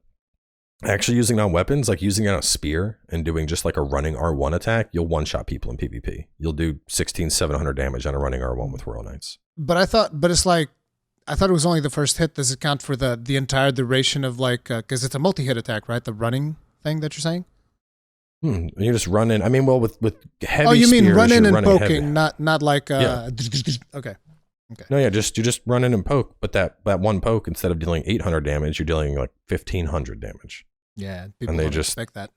Speaker 2: actually using it on weapons, like using it on a spear and doing just like a running R1 attack, you'll one-shot people in PvP. You'll do 1,700 damage on a running R1 with Royal Knights.
Speaker 1: But I thought it was only the first hit. Does it count for the entire duration of like, because it's a multi-hit attack, right? The running thing that you're saying?
Speaker 2: You just run in. I mean, well, with heavy.
Speaker 1: Oh, you mean
Speaker 2: spears,
Speaker 1: run in and poking,
Speaker 2: heavy.
Speaker 1: not like Okay.
Speaker 2: No, yeah, you just run in and poke, but that one poke, instead of dealing 800 damage, you're dealing like 1,500 damage.
Speaker 1: Yeah, people don't expect that.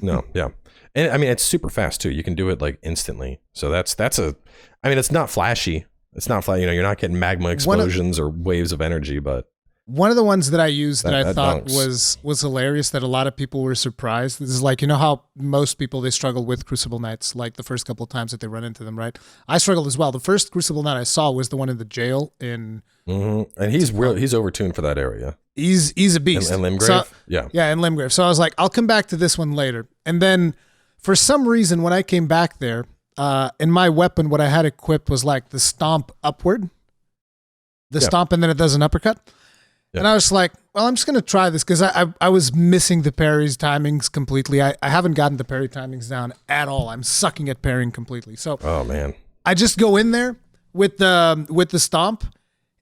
Speaker 2: No, yeah, and I mean it's super fast too. You can do it like instantly. So I mean it's not flashy. It's not you're not getting magma explosions or waves of energy, but
Speaker 1: one of the ones that I used that I thought was hilarious that a lot of people were surprised. This is like, you know how most people, they struggle with Crucible Knights like the first couple of times that they run into them, right? I struggled as well. The first Crucible Knight I saw was the one in the jail in...
Speaker 2: Mm-hmm. And he's overtuned for that area.
Speaker 1: He's a beast.
Speaker 2: And Limgrave?
Speaker 1: So,
Speaker 2: yeah,
Speaker 1: in Limgrave. So I was like, I'll come back to this one later. And then for some reason, when I came back there, in my weapon, what I had equipped was like the stomp upward. Stomp and then it does an uppercut. Yeah. And I was like, well, I'm just going to try this because I was missing the parry's timings completely. I haven't gotten the parry timings down at all. I'm sucking at parrying completely. So
Speaker 2: oh man,
Speaker 1: I just go in there with the stomp.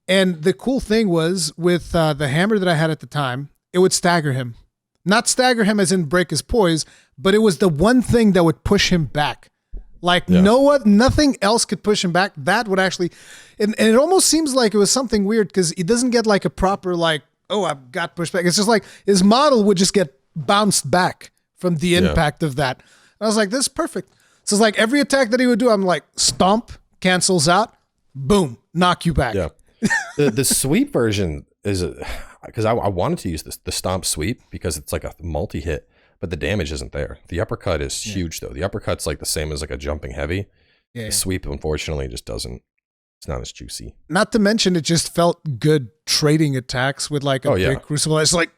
Speaker 1: And the cool thing was with the hammer that I had at the time, it would stagger him. Not stagger him as in break his poise, but it was the one thing that would push him back. Like nothing else could push him back. That would actually, and it almost seems like it was something weird because he doesn't get like a proper like, oh, I've got pushed back. It's just like his model would just get bounced back from the impact of that. And I was like, this is perfect. So it's like every attack that he would do, I'm like, stomp, cancels out, boom, knock you back.
Speaker 2: Yeah. The sweep version is because I wanted to use the stomp sweep because it's like a multi-hit, but the damage isn't there. The uppercut is huge though. The uppercut's like the same as like a jumping heavy. Yeah. The sweep, unfortunately, just doesn't. It's not as juicy. Not
Speaker 1: to mention, it just felt good trading attacks with like a big crucible. It's like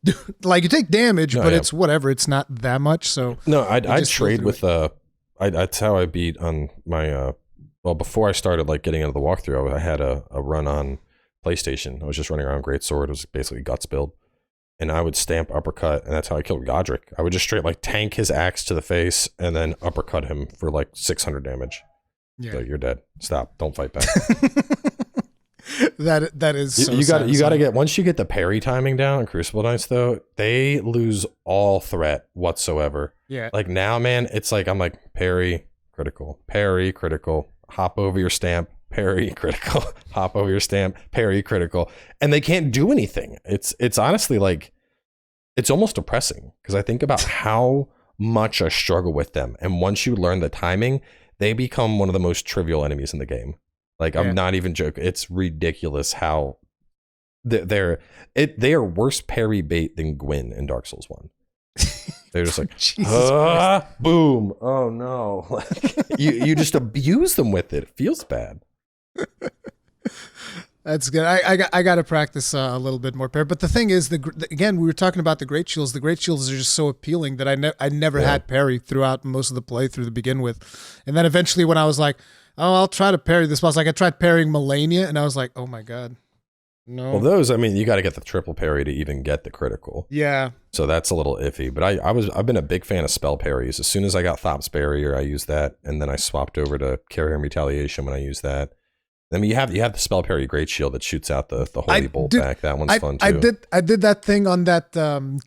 Speaker 1: you take damage, but it's whatever. It's not that much. So
Speaker 2: no, I'd trade with that's how I beat on my. Well, before I started like getting into the walkthrough, I had a run on PlayStation. I was just running around Greatsword. It was basically guts build. And I would stamp uppercut, and that's how I killed Godric. I would just straight like tank his axe to the face and then uppercut him for like 600 damage. Yeah. So you're dead. Stop. Don't fight back.
Speaker 1: that is so
Speaker 2: you got to get, once you get the parry timing down in Crucible Knights though, they lose all threat whatsoever.
Speaker 1: Yeah.
Speaker 2: Like now, man, it's like I'm like parry, critical, hop over your stamp, parry, critical, hop over your stamp, parry, critical, and they can't do anything. It's honestly like, it's almost depressing because I think about how much I struggle with them, and once you learn the timing, they become one of the most trivial enemies in the game. Like I'm not even joking. It's ridiculous how they are worse parry bait than Gwyn in Dark Souls 1. They're just like, boom. Oh no. you just abuse them with it. It feels bad.
Speaker 1: That's good. I got to practice a little bit more parry. But the thing is, again, we were talking about the Great Shields. The Great Shields are just so appealing that I never had parry throughout most of the playthrough to begin with. And then eventually when I was like, oh, I'll try to parry this boss. Like I tried parrying Melania and I was like, oh my God. No.
Speaker 2: Well, those, I mean, you got to get the triple parry to even get the critical.
Speaker 1: Yeah.
Speaker 2: So that's a little iffy. But I've been a big fan of spell parries. As soon as I got Thop's Barrier, I used that. And then I swapped over to Carrier and Retaliation when I used that. I mean, you have the spell parry Great Shield that shoots out the Holy Bolt back. That one's fun too.
Speaker 1: I did that thing on that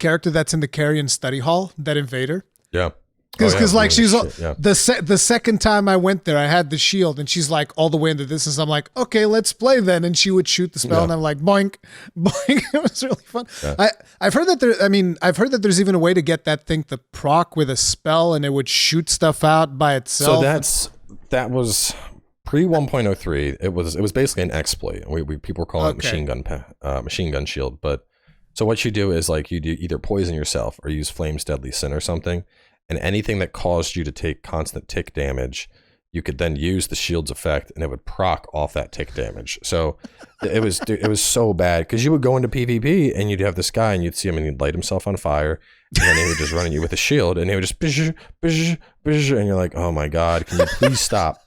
Speaker 1: character that's in the Carrion Study Hall, that invader.
Speaker 2: Yeah.
Speaker 1: Because like she's the second time I went there, I had the shield and she's like all the way in the distance. I'm like, okay, let's play then. And she would shoot the spell and I'm like, boink, boink. It was really fun. Yeah. I've heard that there's even a way to get that thing to proc with a spell and it would shoot stuff out by itself.
Speaker 2: So that was pre 1.03. It was basically an exploit. People were calling it machine gun shield. But so what you do is like you do either poison yourself or use Flame's Deadly Sin or something. And anything that caused you to take constant tick damage, you could then use the shield's effect and it would proc off that tick damage. So it was so bad because you would go into PvP and you'd have this guy and you'd see him and he'd light himself on fire and then he would just run at you with a shield and he would just bish, bish, bish, and you're like, oh my God, can you please stop?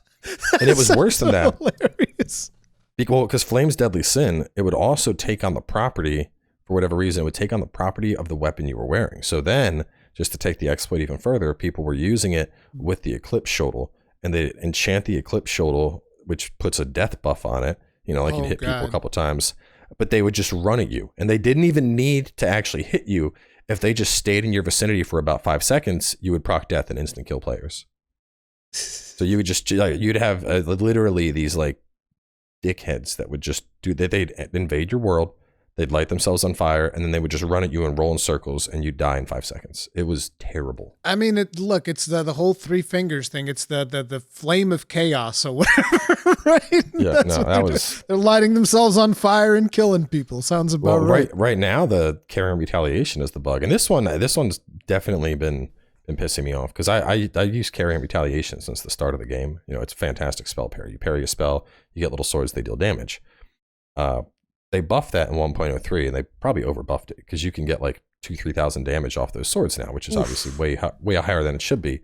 Speaker 2: And it was worse than that. Hilarious. Because Flame's Deadly Sin, it would also take on the property, for whatever reason, it would take on the property of the weapon you were wearing. So then, just to take the exploit even further, people were using it with the Eclipse Shotl, and they enchant the Eclipse Shotl, which puts a death buff on it. You know, like you'd hit people a couple times, but they would just run at you, and they didn't even need to actually hit you. If they just stayed in your vicinity for about 5 seconds, you would proc death and instant kill players. So you would just, you'd have literally these like dickheads that would just they'd invade your world. They'd light themselves on fire, and then they would just run at you and roll in circles, and you'd die in 5 seconds. It was terrible.
Speaker 1: I mean, it's the whole 3 fingers thing. It's the flame of chaos or whatever, right?
Speaker 2: Yeah,
Speaker 1: they're lighting themselves on fire and killing people. Sounds about right.
Speaker 2: Right now, the Carrion Retaliation is the bug, and this one's definitely been pissing me off because I use Carrion Retaliation since the start of the game. You know, it's a fantastic spell parry. You parry a spell, you get little swords, they deal damage. They buffed that in 1.03, and they probably overbuffed it because you can get like 2,000-3,000 damage off those swords now, which is obviously way higher than it should be.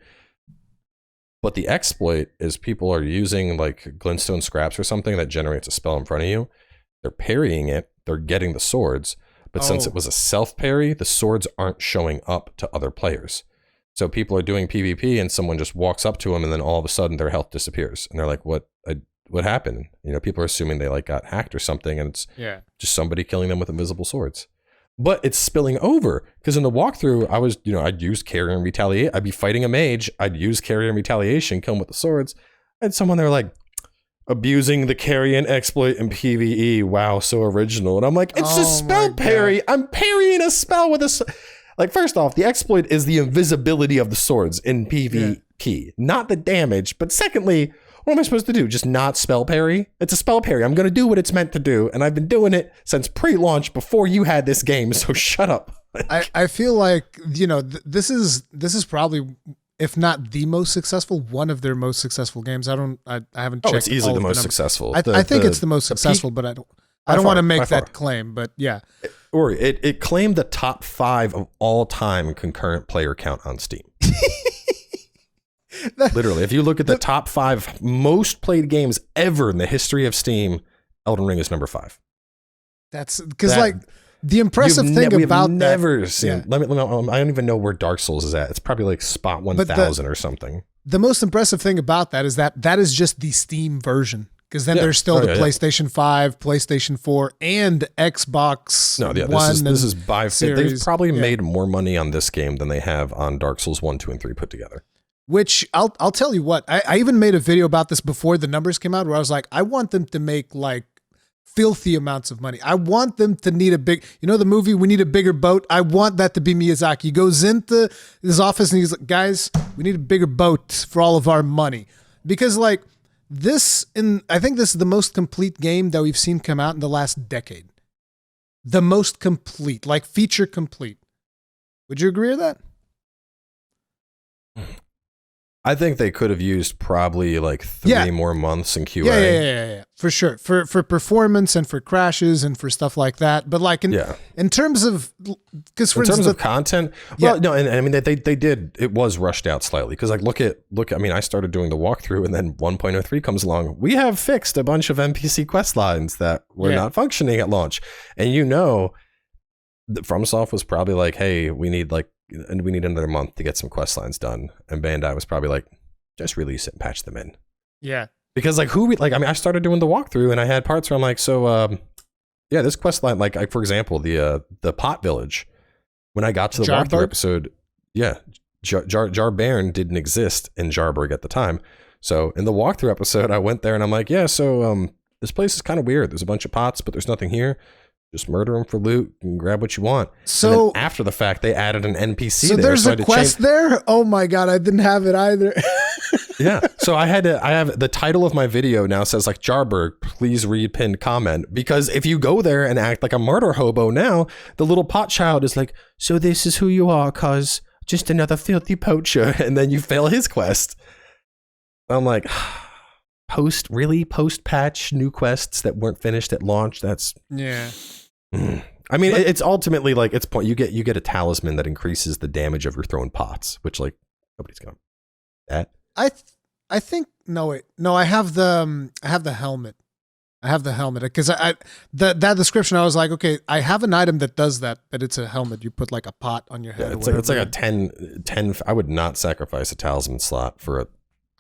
Speaker 2: But the exploit is people are using like glintstone scraps or something that generates a spell in front of you. They're parrying it, they're getting the swords, but since it was a self parry, the swords aren't showing up to other players. So people are doing PvP, and someone just walks up to them, and then all of a sudden their health disappears, and they're like, what happened? You know, people are assuming they like got hacked or something, and it's just somebody killing them with invisible swords. But it's spilling over because in the walkthrough, I'd use Carrion Retaliate. I'd be fighting a mage. I'd use Carrion Retaliation, kill him with the swords. And someone there like abusing the Carrion exploit in PvE. Wow, so original. And I'm like, it's a spell parry. I'm parrying a spell with a. Like, first off, the exploit is the invisibility of the swords in PvP, not the damage. But secondly, what am I supposed to do? Just not spell parry? It's a spell parry. I'm going to do what it's meant to do. And I've been doing it since pre-launch before you had this game. So shut up.
Speaker 1: I feel like, you know, this is probably, if not the most successful, one of their most successful games. I haven't checked.
Speaker 2: Oh, it's easily the most successful.
Speaker 1: I think it's the most successful, but I don't want to make that claim, but yeah.
Speaker 2: It claimed the top 5 of all time concurrent player count on Steam. Literally, if you look at the top 5 most played games ever in the history of Steam, Elden Ring is number 5.
Speaker 1: That's because like the impressive thing about
Speaker 2: never seen. Yeah. I don't even know where Dark Souls is at. It's probably like spot 1000 or something.
Speaker 1: The most impressive thing about that is just the Steam version. Because then there's still the PlayStation 5, PlayStation 4, and Xbox One.
Speaker 2: This is by series. They've probably made more money on this game than they have on Dark Souls 1, 2, and 3 put together.
Speaker 1: Which I'll tell you what, I even made a video about this before the numbers came out where I was like, I want them to make like filthy amounts of money. I want them to need a big, you know, the movie We Need a Bigger Boat. I want that to be Miyazaki. He goes into his office and he's like, guys, we need a bigger boat for all of our money. Because like I think this is the most complete game that we've seen come out in the last decade. The most complete, like feature complete. Would you agree with that?
Speaker 2: I think they could have used probably like 3 more months in QA.
Speaker 1: Yeah, for sure. For performance and for crashes and for stuff like that. But like in terms of, because for instance,
Speaker 2: of content, well, no, and I mean they did. It was rushed out slightly because like look. I mean, I started doing the walkthrough and then 1.03 comes along. We have fixed a bunch of NPC quest lines that were not functioning at launch, and you know, FromSoft was probably like, hey, we need another month to get some quest lines done. And Bandai was probably like, just release it and patch them in. Yeah. Because like I started doing the walkthrough and I had parts where I'm like, so this quest line, like for example, the pot village, when I got to the walkthrough episode, Jar Baron didn't exist in Jarburg at the time. So in the walkthrough episode, I went there and I'm like, this place is kind of weird. There's a bunch of pots, but there's nothing here. Just murder them for loot and grab what you want. So after the fact, they added an NPC.
Speaker 1: So there's a quest there? Oh my God, I didn't have it either.
Speaker 2: Yeah. So I have the title of my video now says like Jarburg, please read pinned comment. Because if you go there and act like a murder hobo now, the little pot child is like, so this is who you are, cuz just another filthy poacher. And then you fail his quest. I'm like, post patch new quests that weren't finished at launch. That's I mean, it's ultimately like it's point. You get a talisman that increases the damage of your thrown pots, which like nobody's gonna. That
Speaker 1: I think no. I have the helmet. I have the helmet because that description. I was like, okay, I have an item that does that, but it's a helmet. You put like a pot on your head.
Speaker 2: Yeah, it's like a 10. I would not sacrifice a talisman slot for a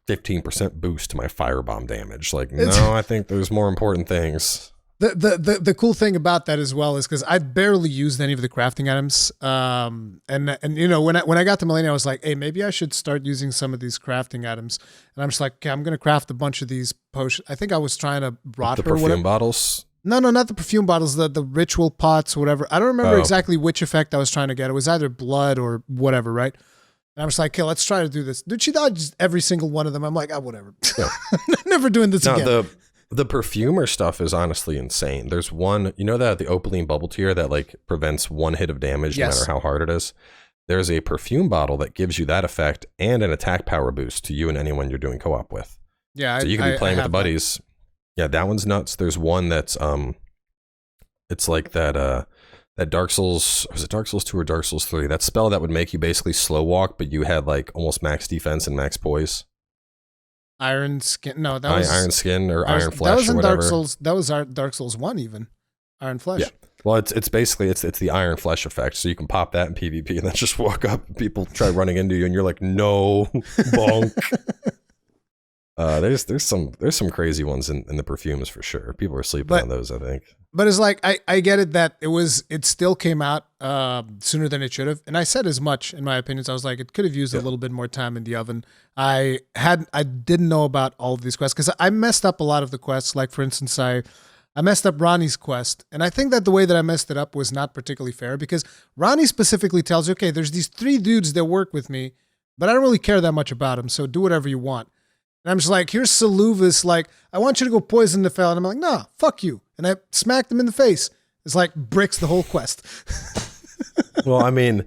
Speaker 2: 15% boost to my firebomb damage. Like, no, I think there's more important things.
Speaker 1: The cool thing about that as well is because I barely used any of the crafting items, and you know when I got to Millennia, I was like, hey, maybe I should start using some of these crafting items, and I'm just like, okay, I'm gonna craft a bunch of these potions. I think I was trying to rot
Speaker 2: the perfume bottles.
Speaker 1: No, not the perfume bottles. The ritual pots, whatever. I don't remember exactly which effect I was trying to get. It was either blood or whatever, right? And I was like, okay, let's try to do this. Dude, she dodged every single one of them. I'm like, whatever. Yeah. Never doing this again.
Speaker 2: The perfumer stuff is honestly insane. There's one, you know that the opaline bubble tier that like prevents one hit of damage no matter how hard it is. There's a perfume bottle that gives you that effect and an attack power boost to you and anyone you're doing co-op with.
Speaker 1: Yeah,
Speaker 2: so you can be playing with the buddies. Yeah, that one's nuts. There's one that's it's like that Dark Souls, was it Dark Souls 2 or Dark Souls 3? That spell that would make you basically slow walk, but you had like almost max defense and max poise.
Speaker 1: Iron Skin. No, that was
Speaker 2: Iron Skin or Iron Flesh. That was in
Speaker 1: Dark Souls. That was Dark Souls 1 even. Iron Flesh. Yeah.
Speaker 2: Well, it's basically it's the Iron Flesh effect. So you can pop that in PvP and then just walk up. People try running into you, and you're like, no, bonk. There's some crazy ones in the perfumes for sure. People are sleeping on those, I think.
Speaker 1: But it's like I get it that it still came out sooner than it should have, and I said as much in my opinions. I was like, it could have used a little bit more time in the oven. I didn't know about all of these quests because I messed up a lot of the quests. Like for instance, I I messed up Ronnie's quest, and I think that the way that I messed it up was not particularly fair because Ronnie specifically tells you, okay, there's these 3 dudes that work with me, but I don't really care that much about them, so do whatever you want. And I'm just like, here's Saluvis, like, I want you to go poison the fella. And I'm like, nah, fuck you. And I smacked him in the face. It's like bricks the whole quest.
Speaker 2: Well, I mean,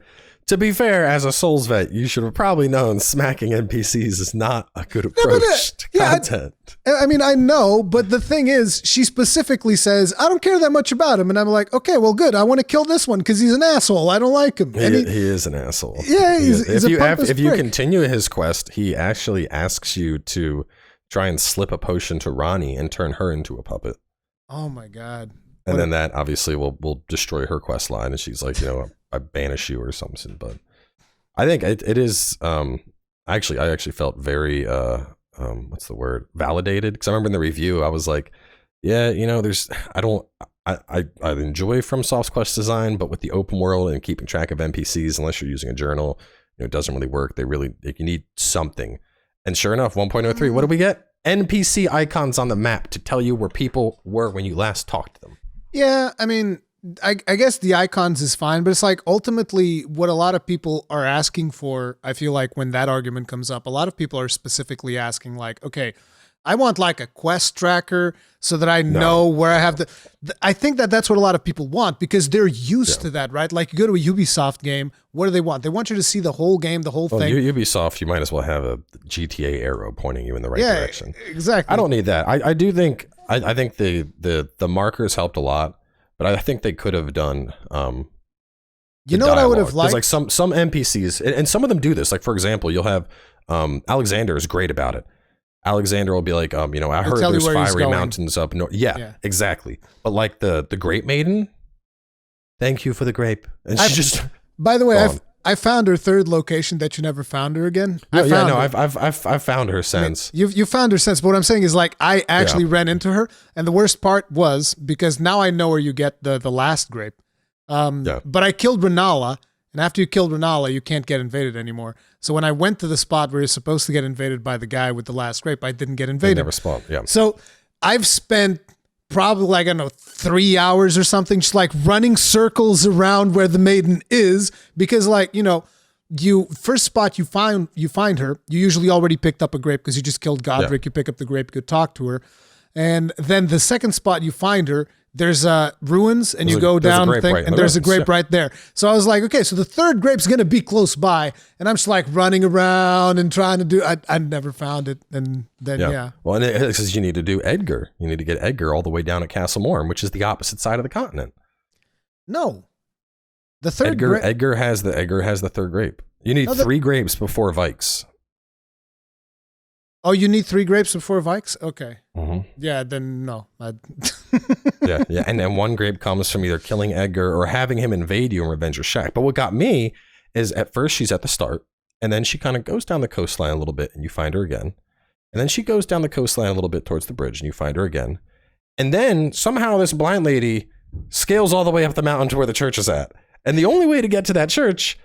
Speaker 2: to be fair, as a Souls vet, you should have probably known smacking NPCs is not a good approach to content.
Speaker 1: I mean, I know, but the thing is, she specifically says, I don't care that much about him. And I'm like, okay, well, good. I want to kill this one because he's an asshole. I don't like him.
Speaker 2: He is an asshole.
Speaker 1: Yeah, he's
Speaker 2: if you continue his quest, he actually asks you to try and slip a potion to Ronnie and turn her into a puppet.
Speaker 1: Oh, my God.
Speaker 2: And then that obviously will destroy her quest line. And she's like, I banish you or something. But I think it is, I actually felt very, what's the word? Validated. Because I remember in the review, I was like, yeah, I enjoy FromSoft's quest design, but with the open world and keeping track of NPCs, unless you're using a journal, it doesn't really work. You need something. And sure enough, 1.03, what do we get? NPC icons on the map to tell you where people were when you last talked to them.
Speaker 1: Yeah, I mean, I guess the icons is fine, but it's like ultimately what a lot of people are asking for. I feel like when that argument comes up, a lot of people are specifically asking like, okay, I want like a quest tracker so that I know where I have I think that that's what a lot of people want because they're used to that, right? Like you go to a Ubisoft game, what do they want? They want you to see the whole game, the whole thing.
Speaker 2: Ubisoft, you might as well have a GTA arrow pointing you in the right direction.
Speaker 1: Exactly.
Speaker 2: I don't need that. I do think, I think the markers helped a lot, but I think they could have done,
Speaker 1: you know what I would have liked?
Speaker 2: Like some NPCs, and some of them do this. Like for example, you'll have, Alexander is great about it. Alexander will be like, I heard there's fiery mountains up north. Yeah, exactly. But like the Grape Maiden, thank you for the grape. And she just.
Speaker 1: By the way, I found her 3rd location that you never found her again.
Speaker 2: I've found her since.
Speaker 1: I mean, you found her since. But what I'm saying is like I actually ran into her, and the worst part was because now I know where you get the last grape. But I killed Renala. And after you killed Renala, you can't get invaded anymore. So when I went to the spot where you're supposed to get invaded by the guy with the last grape, I didn't get invaded.
Speaker 2: They never spawned, yeah.
Speaker 1: So I've spent probably like, I don't know, 3 hours or something, just like running circles around where the maiden is. Because like, first spot you find her, you usually already picked up a grape because you just killed Godric. You pick up the grape, you could talk to her. And then the second spot you find her, there's ruins and you go down and there's a grape right there. So I was like, okay, so the 3rd grape's going to be close by. And I'm just like running around and trying to do, I never found it. And then,
Speaker 2: Well, and it's because you need to do Edgar. You need to get Edgar all the way down at Castle Morn, which is the opposite side of the continent.
Speaker 1: No. The 3rd
Speaker 2: Edgar has the 3rd grape. You need 3 grapes before Vikes.
Speaker 1: Oh, you need 3 grapes before Vikes? Okay.
Speaker 2: Mm-hmm.
Speaker 1: Yeah, then no.
Speaker 2: yeah. And then 1 grape comes from either killing Edgar or having him invade you and revenge your shack. But what got me is at first she's at the start, and then she kind of goes down the coastline a little bit and you find her again. And then she goes down the coastline a little bit towards the bridge and you find her again. And then somehow this blind lady scales all the way up the mountain to where the church is at. And the only way to get to that church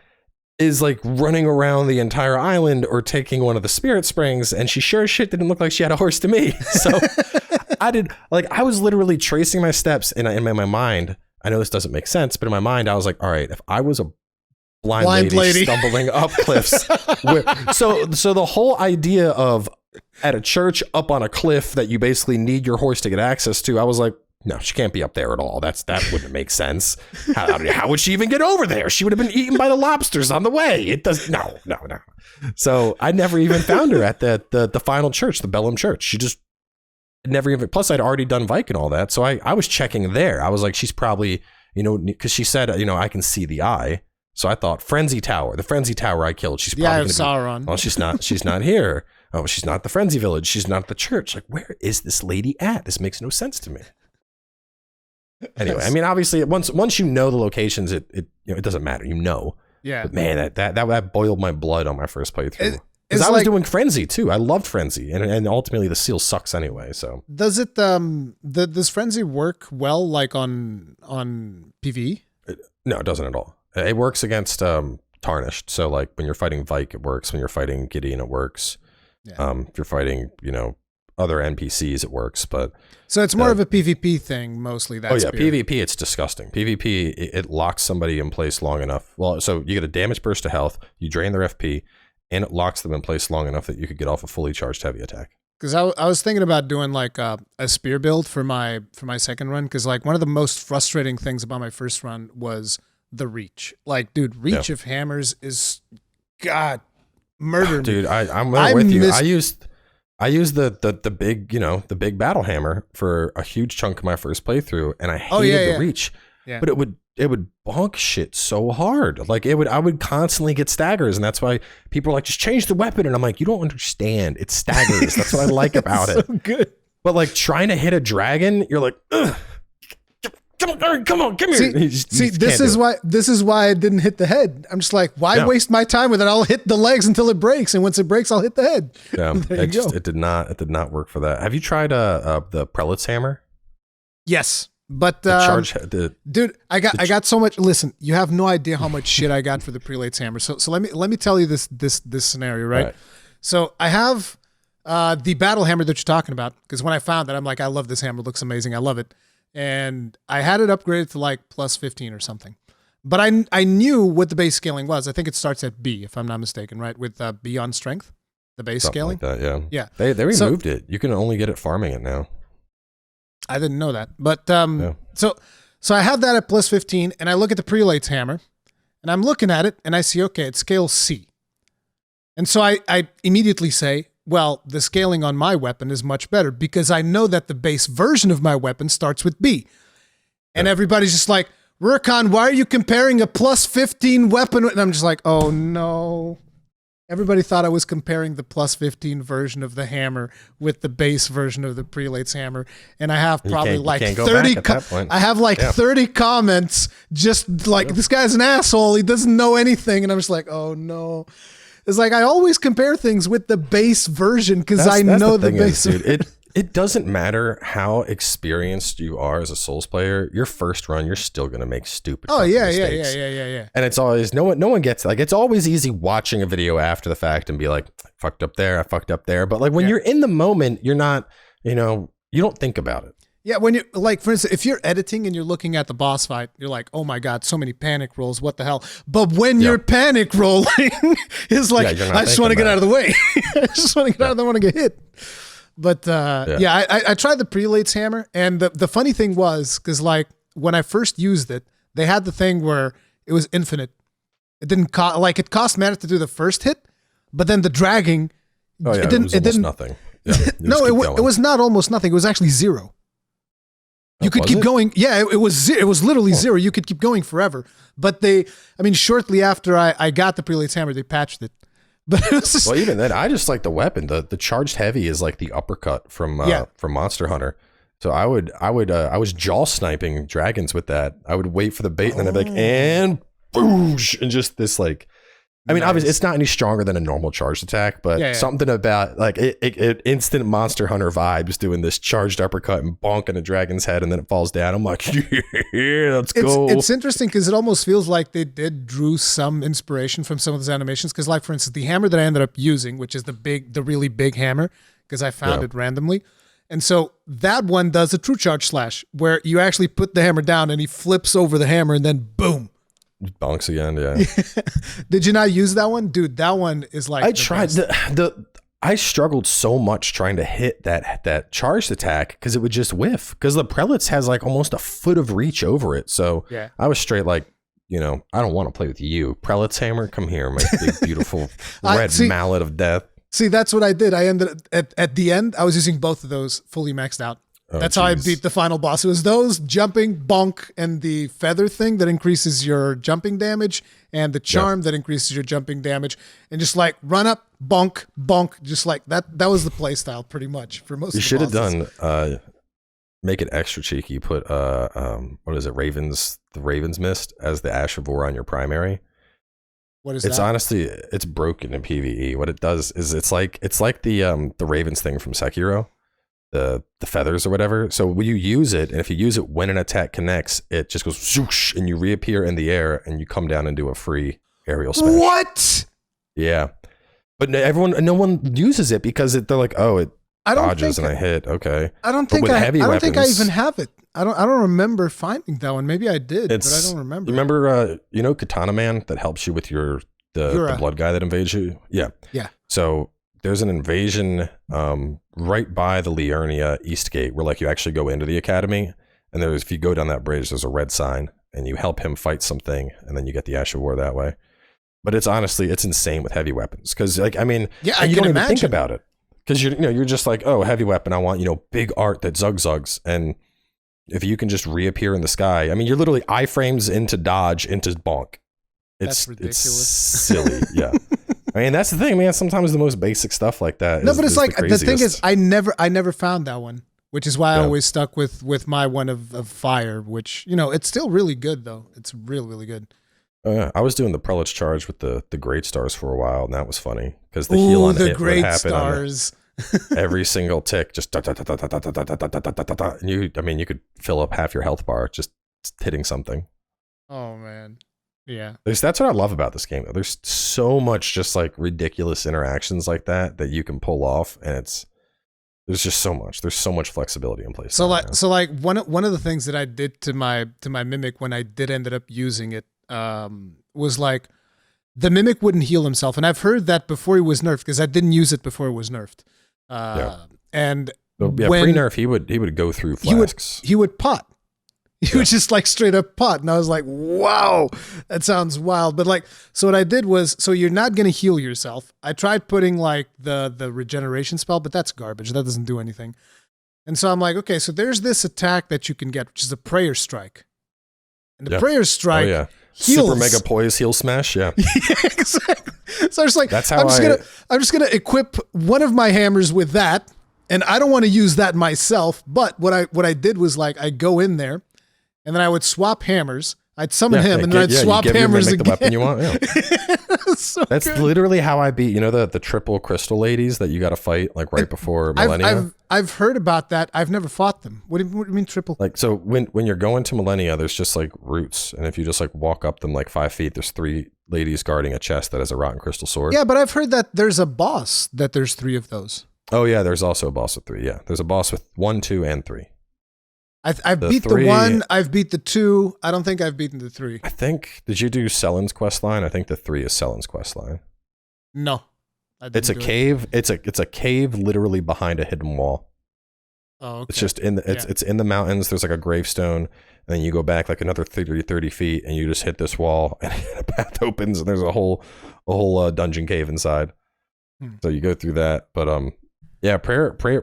Speaker 2: is like running around the entire island or taking one of the spirit springs, and she sure as shit didn't look like she had a horse to me. So I was literally tracing my steps in my mind. I know this doesn't make sense, but in my mind I was like, all right, if I was a blind lady stumbling up cliffs. So the whole idea of at a church up on a cliff that you basically need your horse to get access to, I was like, no, she can't be up there at all. That wouldn't make sense. How would she even get over there? She would have been eaten by the lobsters on the way. It does no. So I never even found her at the final church, the Bellum Church. She just never even. Plus, I'd already done Vike and all that, so I was checking there. I was like, she's probably because she said I can see the eye. So I thought Frenzy Tower, the Frenzy Tower I killed. She's probably
Speaker 1: Sauron.
Speaker 2: Oh, she's not. She's not here. Oh, she's not the Frenzy Village. She's not the church. Like, where is this lady at? This makes no sense to me. Anyway, I mean, obviously, once you know the locations, it doesn't matter.
Speaker 1: Yeah.
Speaker 2: But man, that boiled my blood on my first playthrough. Because I was doing Frenzy too. I loved Frenzy, and ultimately the seal sucks anyway. So
Speaker 1: does it does Frenzy work well like on PvE?
Speaker 2: No, it doesn't at all. It works against Tarnished. So like when you're fighting Vike, it works. When you're fighting Gideon, it works. Yeah. If you're fighting, other NPCs, it works. But
Speaker 1: so it's more of a PvP thing, mostly. That
Speaker 2: PvP, it's disgusting. PvP, it locks somebody in place long enough. Well, so you get a damage burst to health, you drain their FP, and it locks them in place long enough that you could get off a fully charged heavy attack.
Speaker 1: Because I was thinking about doing like a spear build for my second run. Because like one of the most frustrating things about my first run was the reach. Like, dude, reach of hammers is God murder me.
Speaker 2: Dude, I'm with you. I used the big, the big battle hammer for a huge chunk of my first playthrough, and I hated the reach. Yeah. But it would bonk shit so hard. Like I would constantly get staggers, and that's why people are like, just change the weapon. And I'm like, you don't understand. It's staggers. That's what I like about it. So good. But like trying to hit a dragon, you're like, ugh. Come on, come here.
Speaker 1: This is why I didn't hit the head. I'm just like, why waste my time with it? I'll hit the legs until it breaks, and once it breaks, I'll hit the head.
Speaker 2: Yeah, it did not work for that. Have you tried the prelate's hammer?
Speaker 1: Yes, but dude, I got so much. Listen, you have no idea how much shit I got for the prelate's hammer. So let me tell you this scenario, right? So I have the battle hammer that you're talking about, because when I found that, I'm like, I love this hammer. It looks amazing. I love it. And I had it upgraded to like plus 15 or something. But I knew what the base scaling was. I think it starts at B, if I'm not mistaken, right? With B on strength, the base
Speaker 2: something
Speaker 1: scaling.
Speaker 2: Like that, yeah.
Speaker 1: Yeah.
Speaker 2: They removed it. You can only get it farming it now.
Speaker 1: I didn't know that. But so I have that at plus 15, and I look at the prelate's hammer, and I'm looking at it, and I see, okay, it scales C. And so I immediately say, well, the scaling on my weapon is much better, because I know that the base version of my weapon starts with B. And everybody's just like, Rurikhan, why are you comparing a plus 15 weapon? And I'm just like, oh no. Everybody thought I was comparing the plus 15 version of the hammer with the base version of the prelate's hammer. And I have probably like 30 I have like 30 comments just like, this guy's an asshole. He doesn't know anything. And I'm just like, oh no. It's like I always compare things with the base version because I know the base.
Speaker 2: Dude, it doesn't matter how experienced you are as a Souls player. Your first run, you're still gonna make stupid. Mistakes.
Speaker 1: Yeah.
Speaker 2: And it's always no one gets like it's always easy watching a video after the fact and be like, I fucked up there. But like when you're in the moment, you're not. You don't think about it.
Speaker 1: Yeah, when you like, for instance, if you're editing and you're looking at the boss fight, you're like, "Oh my god, so many panic rolls! What the hell?" But when you're panic rolling, it's like, I just want to get out of the way. I just want to get out of the way. I want to get hit. But I tried the prelate's hammer, and the funny thing was, because like when I first used it, they had the thing where it was infinite. It didn't cost it cost mana to do the first hit, but then the dragging,
Speaker 2: it didn't nothing. Yeah,
Speaker 1: no, it was not almost nothing. It was actually zero. You could keep going. Yeah, it was literally zero. You could keep going forever. But shortly after I got the prelate's hammer, they patched it. But it was just,
Speaker 2: well, even then, I just like the weapon. The charged heavy is like the uppercut from Monster Hunter. So I was jaw sniping dragons with that. I would wait for the bait, and then I'd be like, and boosh, and just this like. I mean, obviously, it's not any stronger than a normal charged attack, but something about like it instant Monster Hunter vibes doing this charged uppercut and bonking a dragon's head, and then it falls down. I'm like, yeah, let's go.
Speaker 1: It's interesting because it almost feels like they drew some inspiration from some of those animations. Because, like for instance, the hammer that I ended up using, which is the really big hammer, because I found it randomly, and so that one does a true charge slash where you actually put the hammer down and he flips over the hammer and then boom.
Speaker 2: Bonks again, yeah.
Speaker 1: Did you not use that one? Dude, that one is like
Speaker 2: I tried I struggled so much trying to hit that charged attack because it would just whiff. Because the prelates has like almost a foot of reach over it. So I was straight like, I don't want to play with you. Prelate's hammer, come here, my big beautiful red mallet of death.
Speaker 1: See, that's what I did. I ended at the end, I was using both of those fully maxed out. That's how I beat the final boss. It was those jumping, bonk, and the feather thing that increases your jumping damage, and the charm that increases your jumping damage, and just like run up, bonk, bonk, just like that. That was the play style pretty much for most. You
Speaker 2: should have done. Make it extra cheeky. Put what is it? The Raven's Mist as the Ash of War on your primary.
Speaker 1: What is that?
Speaker 2: It's honestly it's broken in PvE. What it does is it's like the Ravens thing from Sekiro. The feathers or whatever. So when you use it, and if you use it when an attack connects, it just goes zoosh, and you reappear in the air, and you come down and do a free aerial smash.
Speaker 1: What?
Speaker 2: Yeah, but no one uses it because they're like, oh,
Speaker 1: I don't
Speaker 2: dodges
Speaker 1: think
Speaker 2: and I hit. Okay.
Speaker 1: I don't
Speaker 2: But
Speaker 1: think
Speaker 2: with
Speaker 1: I
Speaker 2: heavy
Speaker 1: don't think I
Speaker 2: weapons-
Speaker 1: even have it. I don't remember finding that one. Maybe I did, but I
Speaker 2: It's
Speaker 1: don't remember.
Speaker 2: You remember Katana Man that helps you with the
Speaker 1: Yura.
Speaker 2: blood guy that invades you? Yeah.
Speaker 1: Yeah.
Speaker 2: So there's an invasion right by the Liurnia East Gate where like you actually go into the academy, and if you go down that bridge, there's a red sign, and you help him fight something, and then you get the Ash of War that way. But it's insane with heavy weapons because like I mean,
Speaker 1: Yeah,
Speaker 2: and
Speaker 1: I
Speaker 2: you
Speaker 1: can
Speaker 2: don't even
Speaker 1: imagine.
Speaker 2: think about it because you're just like, oh, heavy weapon, I want big art that zugs, and if you can just reappear in the sky, I mean, you're literally iframes into dodge into bonk.
Speaker 1: That's ridiculous.
Speaker 2: It's silly, yeah. I mean, that's the thing, man. Sometimes the most basic stuff like that.
Speaker 1: No, but it's like the thing is,
Speaker 2: craziest.
Speaker 1: I never found that one, which is why I
Speaker 2: Yeah.
Speaker 1: always stuck with my one of fire, which it's still really good though. It's really good.
Speaker 2: Oh, yeah. I was doing the Prelate's Charge with the Great Stars for a while, and that was funny because the heal on
Speaker 1: the
Speaker 2: hit would
Speaker 1: great
Speaker 2: happen on
Speaker 1: stars.
Speaker 2: every single tick, just and you could fill up half your health bar just hitting something.
Speaker 1: Oh man, yeah.
Speaker 2: That's what I love about this game. There's so much just like ridiculous interactions like that you can pull off, and there's just so much. There's so much flexibility in place.
Speaker 1: So like one of the things that I did to my Mimic when I did ended up using it was like the Mimic wouldn't heal himself, and I've heard that before he was nerfed because I didn't use it before it was nerfed. And when
Speaker 2: pre-nerf, he would go through flasks.
Speaker 1: he would pot. He would just like straight up pot. And I was like, wow, that sounds wild. But like, so what I did was, so you're not going to heal yourself. I tried putting like the regeneration spell, but that's garbage. That doesn't do anything. And so I'm like, okay, so there's this attack that you can get, which is a prayer strike. And the prayer strike heals.
Speaker 2: Super mega poise heal smash. Yeah.
Speaker 1: Yeah, exactly. So I was like,
Speaker 2: That's how
Speaker 1: I'm just gonna equip one of my hammers with that, and I don't want to use that myself. But what I did was like I go in there, and then I would swap hammers. I'd summon him, and then I'd swap hammers again.
Speaker 2: The weapon you want. Yeah.
Speaker 1: So
Speaker 2: That's
Speaker 1: good.
Speaker 2: literally how I beat. the triple crystal ladies that you got to fight like right before Millennia.
Speaker 1: I've heard about that. I've never fought them. What do you mean triple?
Speaker 2: Like so when you're going to Millennia, there's just like routes, and if you just like walk up them like 5 feet, there's 3 ladies guarding a chest that has a rotten crystal sword.
Speaker 1: Yeah, but I've heard that there's a boss that there's 3 of those.
Speaker 2: Oh yeah, there's also a boss with 3. Yeah, there's a boss with 1, 2, and 3.
Speaker 1: I've beat the 1. I've beat the 2. I don't think I've beaten the 3.
Speaker 2: I think, did you do Sellen's quest line? I think the 3 is Sellen's quest line.
Speaker 1: No,
Speaker 2: it's a cave. It's a cave literally behind a hidden wall.
Speaker 1: Oh, okay.
Speaker 2: It's just it's in the mountains. There's like a gravestone, and then you go back like another 30 feet, and you just hit this wall, and a path opens, and there's a whole dungeon cave inside. So you go through that, but yeah, prayerful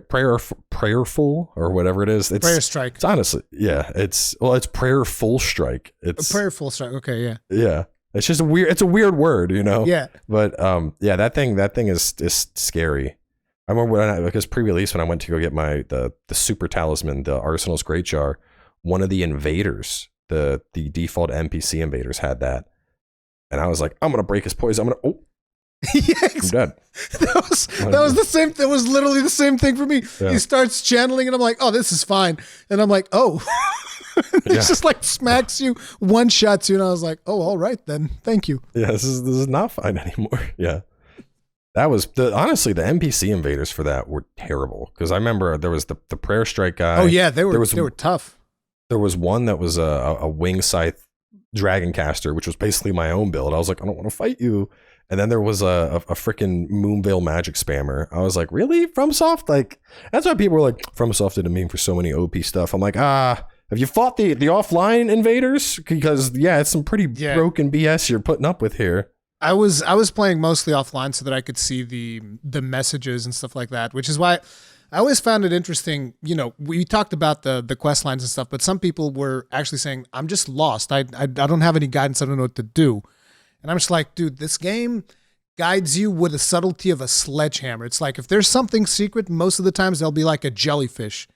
Speaker 2: or whatever it is. It's
Speaker 1: prayer strike.
Speaker 2: It's honestly, yeah, it's prayerful strike. It's
Speaker 1: a prayerful strike. Okay, yeah.
Speaker 2: Yeah. It's just it's a weird word,
Speaker 1: Yeah.
Speaker 2: But yeah, that thing is scary. I remember because pre-release when I went to go get the super talisman, the Arsenal's Great Jar, one of the invaders, the default NPC invaders had that. And I was like, I'm gonna break his poison.
Speaker 1: Yeah,
Speaker 2: I'm dead.
Speaker 1: That was the same. That was literally the same thing for me.
Speaker 2: Yeah.
Speaker 1: He starts channeling, and I'm like, "Oh, this is fine." And I'm like, "Oh," it just like smacks you, one shots you, and I was like, "Oh, all right then, thank you."
Speaker 2: Yeah, this is not fine anymore. Yeah, that was honestly the NPC invaders for that were terrible because I remember there was the prayer strike guy.
Speaker 1: Oh yeah, they were tough.
Speaker 2: There was one that was a wing scythe dragon caster, which was basically my own build. I was like, I don't want to fight you. And then there was a freaking Moonveil magic spammer. I was like, really? FromSoft? Like, that's why people were like, FromSoft didn't mean for so many OP stuff. I'm like, have you fought the offline invaders? Because yeah, it's some pretty broken BS you're putting up with here.
Speaker 1: I was playing mostly offline so that I could see the messages and stuff like that, which is why I always found it interesting. We talked about the quest lines and stuff, but some people were actually saying, I'm just lost. I don't have any guidance. I don't know what to do. And I'm just like, dude, this game guides you with the subtlety of a sledgehammer. It's like if there's something secret, most of the times there'll be like a jellyfish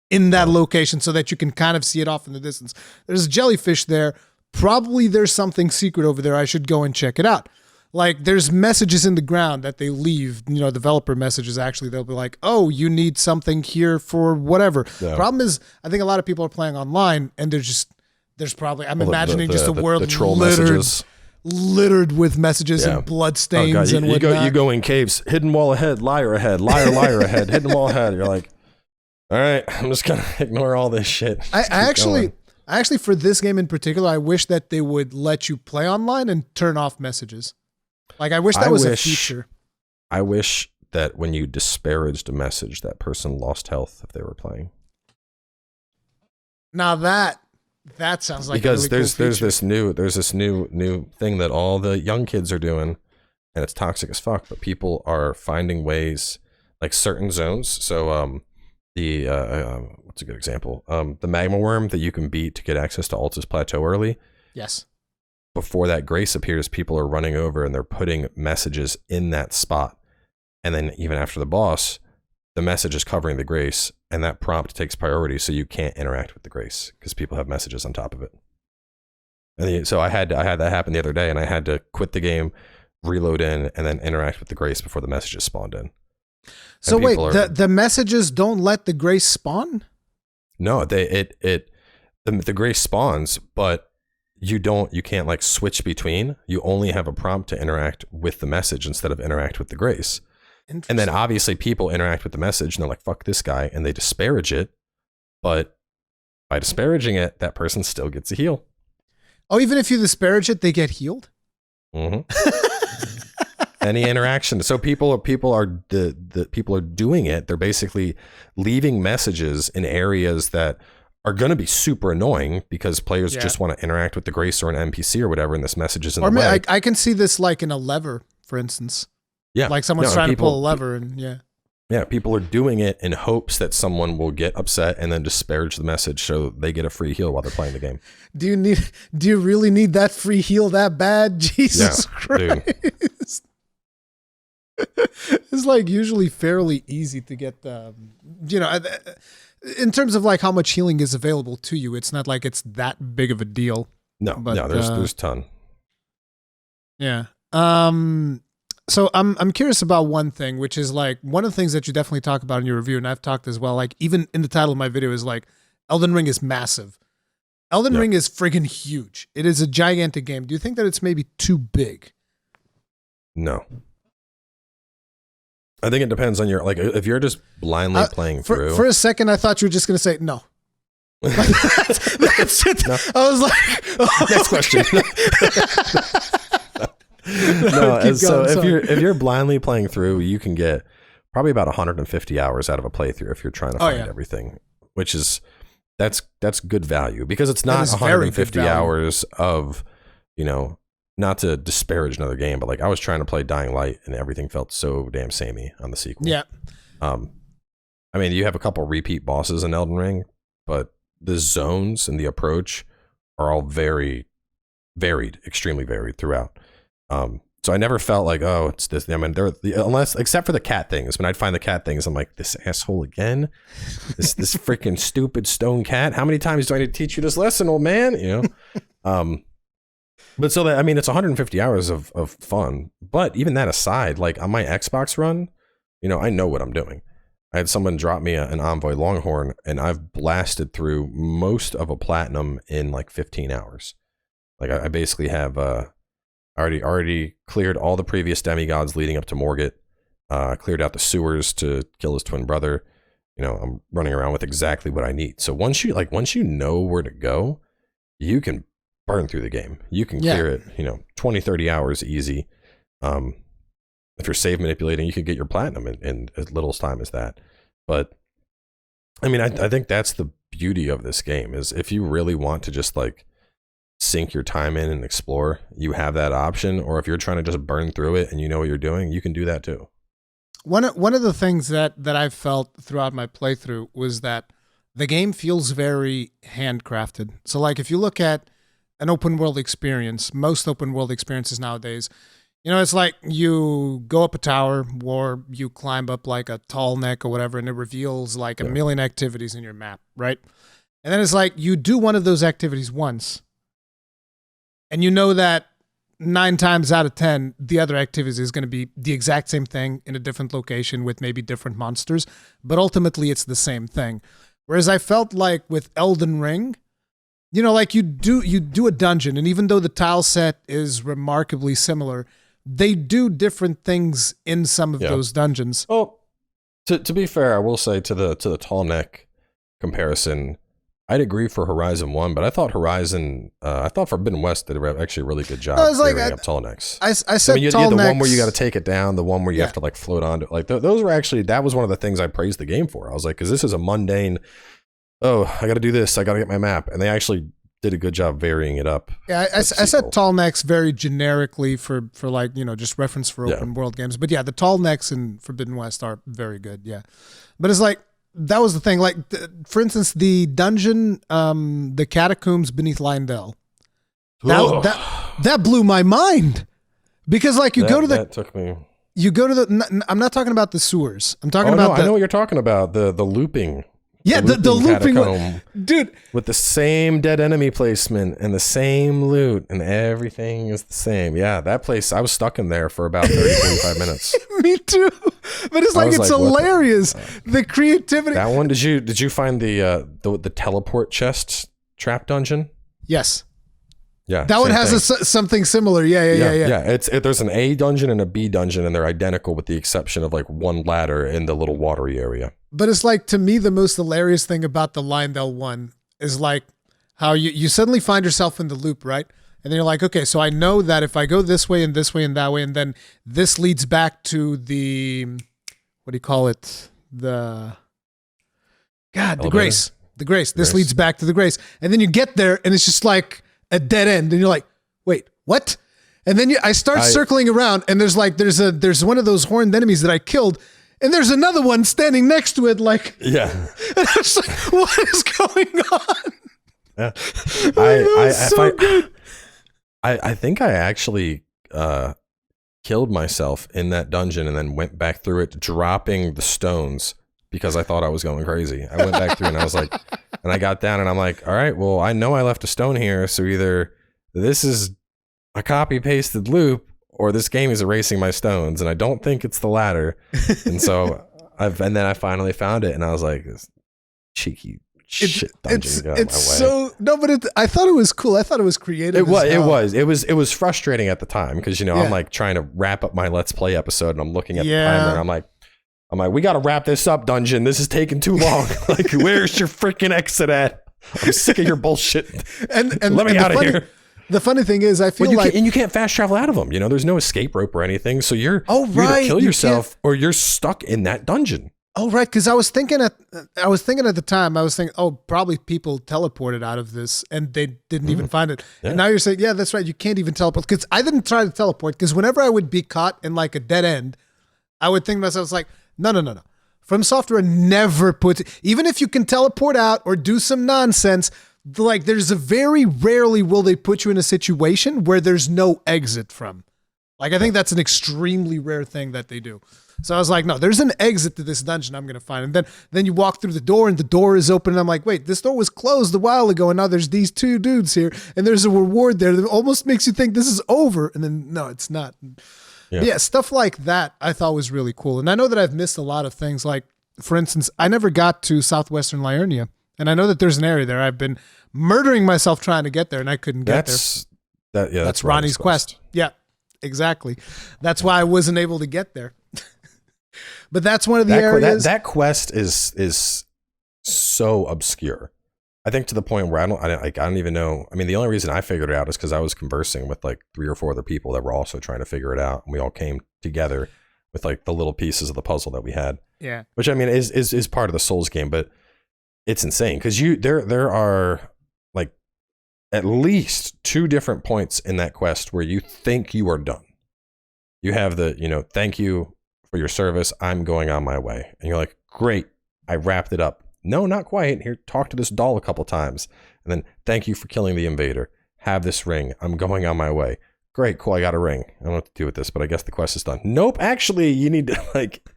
Speaker 1: in that location so that you can kind of see it off in the distance. There's a jellyfish there. Probably there's something secret over there. I should go and check it out. Like there's messages in the ground that they leave, developer messages actually. They'll be like, oh, you need something here for whatever. Yeah. Problem is, I think a lot of people are playing online and there's probably, I'm imagining just a world
Speaker 2: the troll
Speaker 1: littered
Speaker 2: messages.
Speaker 1: littered with messages and bloodstains and whatnot.
Speaker 2: You go in caves, hidden wall ahead, liar, liar ahead, hidden wall ahead. You're like, all right, I'm just gonna ignore all this shit.
Speaker 1: I actually, for this game in particular, I wish that they would let you play online and turn off messages. Like, I wish that was a feature.
Speaker 2: I wish that when you disparaged a message, that person lost health if they were playing.
Speaker 1: Now that sounds like
Speaker 2: because
Speaker 1: a really
Speaker 2: there's
Speaker 1: cool
Speaker 2: this new thing that all the young kids are doing, and it's toxic as fuck. But people are finding ways, like certain zones. So what's a good example? The magma worm that you can beat to get access to Altus Plateau early.
Speaker 1: Yes.
Speaker 2: Before that grace appears, people are running over and they're putting messages in that spot. And then even after the boss, the message is covering the grace, and that prompt takes priority, so you can't interact with the grace because people have messages on top of it. And so I had that happen the other day, and I had to quit the game, reload in, and then interact with the grace before the messages spawned in.
Speaker 1: So wait, the messages don't let the grace spawn?
Speaker 2: No, the grace spawns, but you can't like switch between. You only have a prompt to interact with the message instead of interact with the grace. And then obviously people interact with the message and they're like, fuck this guy, and they disparage it. But by disparaging it, that person still gets a heal.
Speaker 1: Oh, even if you disparage it, they get healed?
Speaker 2: Mm-hmm. Any interaction. So people are doing it. They're basically leaving messages in areas that are going to be super annoying because players just want to interact with the grace or an NPC or whatever, and this message is in the way.
Speaker 1: I can see this like in a lever, for instance.
Speaker 2: Yeah,
Speaker 1: like someone's trying to pull a lever, and
Speaker 2: yeah, people are doing it in hopes that someone will get upset and then disparage the message so they get a free heal while they're playing the game.
Speaker 1: Do you really need that free heal that bad? Jesus Christ! It's like usually fairly easy to get. In terms of like how much healing is available to you, it's not like it's that big of a deal.
Speaker 2: No, there's a ton.
Speaker 1: Yeah. So I'm curious about one thing, which is like one of the things that you definitely talk about in your review, and I've talked as well, like even in the title of my video, is like Elden Ring is massive. Elden Ring is friggin' huge. It is a gigantic game. Do you think that it's maybe too big?
Speaker 2: No. I think it depends on your, like, if you're just blindly playing through.
Speaker 1: For a second, I thought you were just going to say no. That's it. No. I was like,
Speaker 2: next question. No, so if you're blindly playing through, you can get probably about 150 hours out of a playthrough if you're trying to find everything, which is that's good value because it's not 150 hours of, not to disparage another game, but like I was trying to play Dying Light and everything felt so damn samey on the sequel.
Speaker 1: Yeah.
Speaker 2: I mean, you have a couple repeat bosses in Elden Ring, but the zones and the approach are all very varied, extremely varied throughout. So I never felt like, oh, it's this. I mean, except for the cat things. When I'd find the cat things, I'm like, this asshole again, this freaking stupid stone cat. How many times do I need to teach you this lesson, old man? But so that, I mean, it's 150 hours of fun. But even that aside, like on my Xbox run, I know what I'm doing. I had someone drop me an Envoy Longhorn, and I've blasted through most of a platinum in like 15 hours. Like I basically have already cleared all the previous demigods leading up to Morgott, cleared out the sewers to kill his twin brother. I'm running around with exactly what I need. So once you know where to go, you can burn through the game. You can clear it, 20, 30 hours easy. If you're save manipulating, you can get your platinum in as little time as that. But I mean, I think that's the beauty of this game is if you really want to just like sink your time in and explore, you have that option. Or if you're trying to just burn through it and you know what you're doing, you can do that too.
Speaker 1: One of the things that I've felt throughout my playthrough was that the game feels very handcrafted. So like if you look at an open world experience, most open world experiences nowadays, it's like you go up a tower or you climb up like a tall neck or whatever, and it reveals like a million activities in your map, right? And then it's like you do one of those activities once, and you know that 9 times out of 10, the other activity is going to be the exact same thing in a different location with maybe different monsters, but ultimately it's the same thing. Whereas I felt like with Elden Ring, you know, like you do a dungeon, and even though the tile set is remarkably similar, they do different things in some of those dungeons.
Speaker 2: Well, to be fair, I will say to the tall neck comparison, I'd agree for Horizon 1, but I thought Forbidden West did actually a really good job clearing up tall necks.
Speaker 1: I said
Speaker 2: you
Speaker 1: tall
Speaker 2: had the
Speaker 1: necks.
Speaker 2: one where you got to take it down, the one where you have to like float onto it. Like those were actually, that was one of the things I praised the game for. I was like, because this is a mundane, oh, I got to do this, I got to get my map. And they actually did a good job varying it up.
Speaker 1: Yeah, I said tall necks very generically for like, you know, just reference for open world games. But yeah, the tall necks in Forbidden West are very good. Yeah. But it's like, that was the thing. Like, for instance, the dungeon, the catacombs beneath Leyndell. That blew my mind, because like you go to the. I'm not talking about the sewers. I'm talking about.
Speaker 2: I know what you're talking about. The looping.
Speaker 1: Yeah, the looping
Speaker 2: catacomb,
Speaker 1: dude.
Speaker 2: With the same dead enemy placement and the same loot and everything is the same. Yeah, that place, I was stuck in there for about 30-45 minutes.
Speaker 1: Me too. But it's like, it's hilarious. The creativity.
Speaker 2: That one, did you find the teleport chest trap dungeon?
Speaker 1: Yes.
Speaker 2: Yeah.
Speaker 1: That one has something similar. Yeah.
Speaker 2: There's an A dungeon and a B dungeon, and they're identical with the exception of like one ladder in the little watery area.
Speaker 1: But it's like, to me, the most hilarious thing about the Leyndell one is like how you suddenly find yourself in the loop, right? And then you're like, okay, so I know that if I go this way and this way and that way, and then this leads back to the, what do you call it? The Grace. The Grace. This leads back to the Grace. And then you get there and it's just like a dead end. And you're like, wait, what? And then I start circling around, and there's one of those horned enemies that I killed, and there's another one standing next to it, like,
Speaker 2: yeah.
Speaker 1: And I was like, what is going on?
Speaker 2: Yeah. I think I actually killed myself in that dungeon and then went back through it, dropping the stones because I thought I was going crazy. I went back through and I was like, and I got down and I'm like, all right, well, I know I left a stone here, so either this is a copy pasted loop or this game is erasing my stones, and I don't think it's the latter. And so then I finally found it, and I was like, this cheeky shit dungeon got my way.
Speaker 1: I thought it was cool. I thought it was creative.
Speaker 2: It was frustrating at the time because, you know, I'm like trying to wrap up my Let's Play episode, and I'm looking at the timer, and I'm like, we got to wrap this up, dungeon. This is taking too long. Like, where's your freaking exit at? I'm sick of your bullshit. And let me out of here.
Speaker 1: The funny thing is, I feel
Speaker 2: you can't fast travel out of them. You know, there's no escape rope or anything. So you're either kill yourself or you're stuck in that dungeon.
Speaker 1: Oh, right. Because I was thinking at the time, oh, probably people teleported out of this and they didn't even find it. Yeah. And now you're saying, yeah, that's right. You can't even teleport. Because I didn't try to teleport, because whenever I would be caught in like a dead end, I would think to myself, like, no. From Software never puts, even if you can teleport out or do some nonsense, like, there's a very rarely will they put you in a situation where there's no exit from. Like, I think that's an extremely rare thing that they do. So I was like, no, there's an exit to this dungeon I'm going to find. And then you walk through the door and the door is open. And I'm like, wait, this door was closed a while ago. And now there's these two dudes here and there's a reward there that almost makes you think this is over. And then, no, it's not. Yeah, stuff like that I thought was really cool. And I know that I've missed a lot of things. Like, for instance, I never got to southwestern Liurnia. And I know that there's an area there. I've been murdering myself trying to get there, and I couldn't get there. That's Ronnie's Quest. Yeah, exactly. That's why I wasn't able to get there. But that's one of the areas.
Speaker 2: That quest is so obscure. I think to the point where I don't even know. I mean, the only reason I figured it out is because I was conversing with like 3 or 4 other people that were also trying to figure it out, and we all came together with like the little pieces of the puzzle that we had.
Speaker 1: Yeah,
Speaker 2: which I mean is part of the Souls game, but it's insane because there are like at least 2 different points in that quest where you think you are done. You have the, you know, thank you for your service, I'm going on my way. And you're like, great, I wrapped it up. No, not quite. Here, talk to this doll a couple times. And then, thank you for killing the invader. Have this ring. I'm going on my way. Great, cool, I got a ring. I don't know what to do with this, but I guess the quest is done. Nope, actually, you need to, like,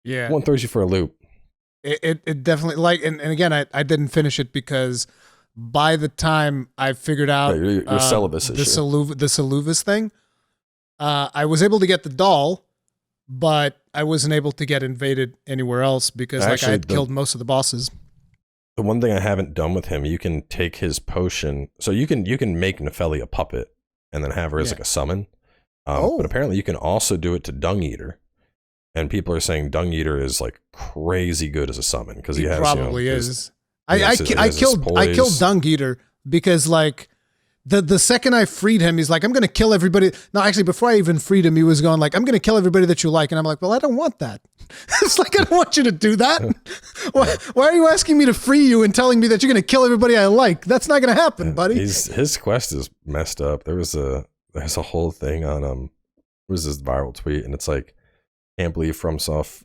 Speaker 2: one throws you for a loop.
Speaker 1: It definitely, like, and again, I didn't finish it because by the time I figured out
Speaker 2: your Celibus
Speaker 1: the Celubus thing, I was able to get the doll, but I wasn't able to get invaded anywhere else because I had killed most of the bosses.
Speaker 2: The one thing I haven't done with him, you can take his potion. So you can make Nefeli a puppet and then have her as like a summon. But apparently you can also do it to Dung Eater. And people are saying Dung Eater is like crazy good as a summon because he has
Speaker 1: probably is. I killed Dung Eater because like the second I freed him, he's like, I'm gonna kill everybody. No, actually, before I even freed him, he was going like, I'm gonna kill everybody that you like, and I'm like, well, I don't want that. It's like I don't want you to do that. Why are you asking me to free you and telling me that you're gonna kill everybody I like? That's not gonna happen, buddy.
Speaker 2: His quest is messed up. There's a whole thing on it was this viral tweet, and it's like, can't believe FromSoft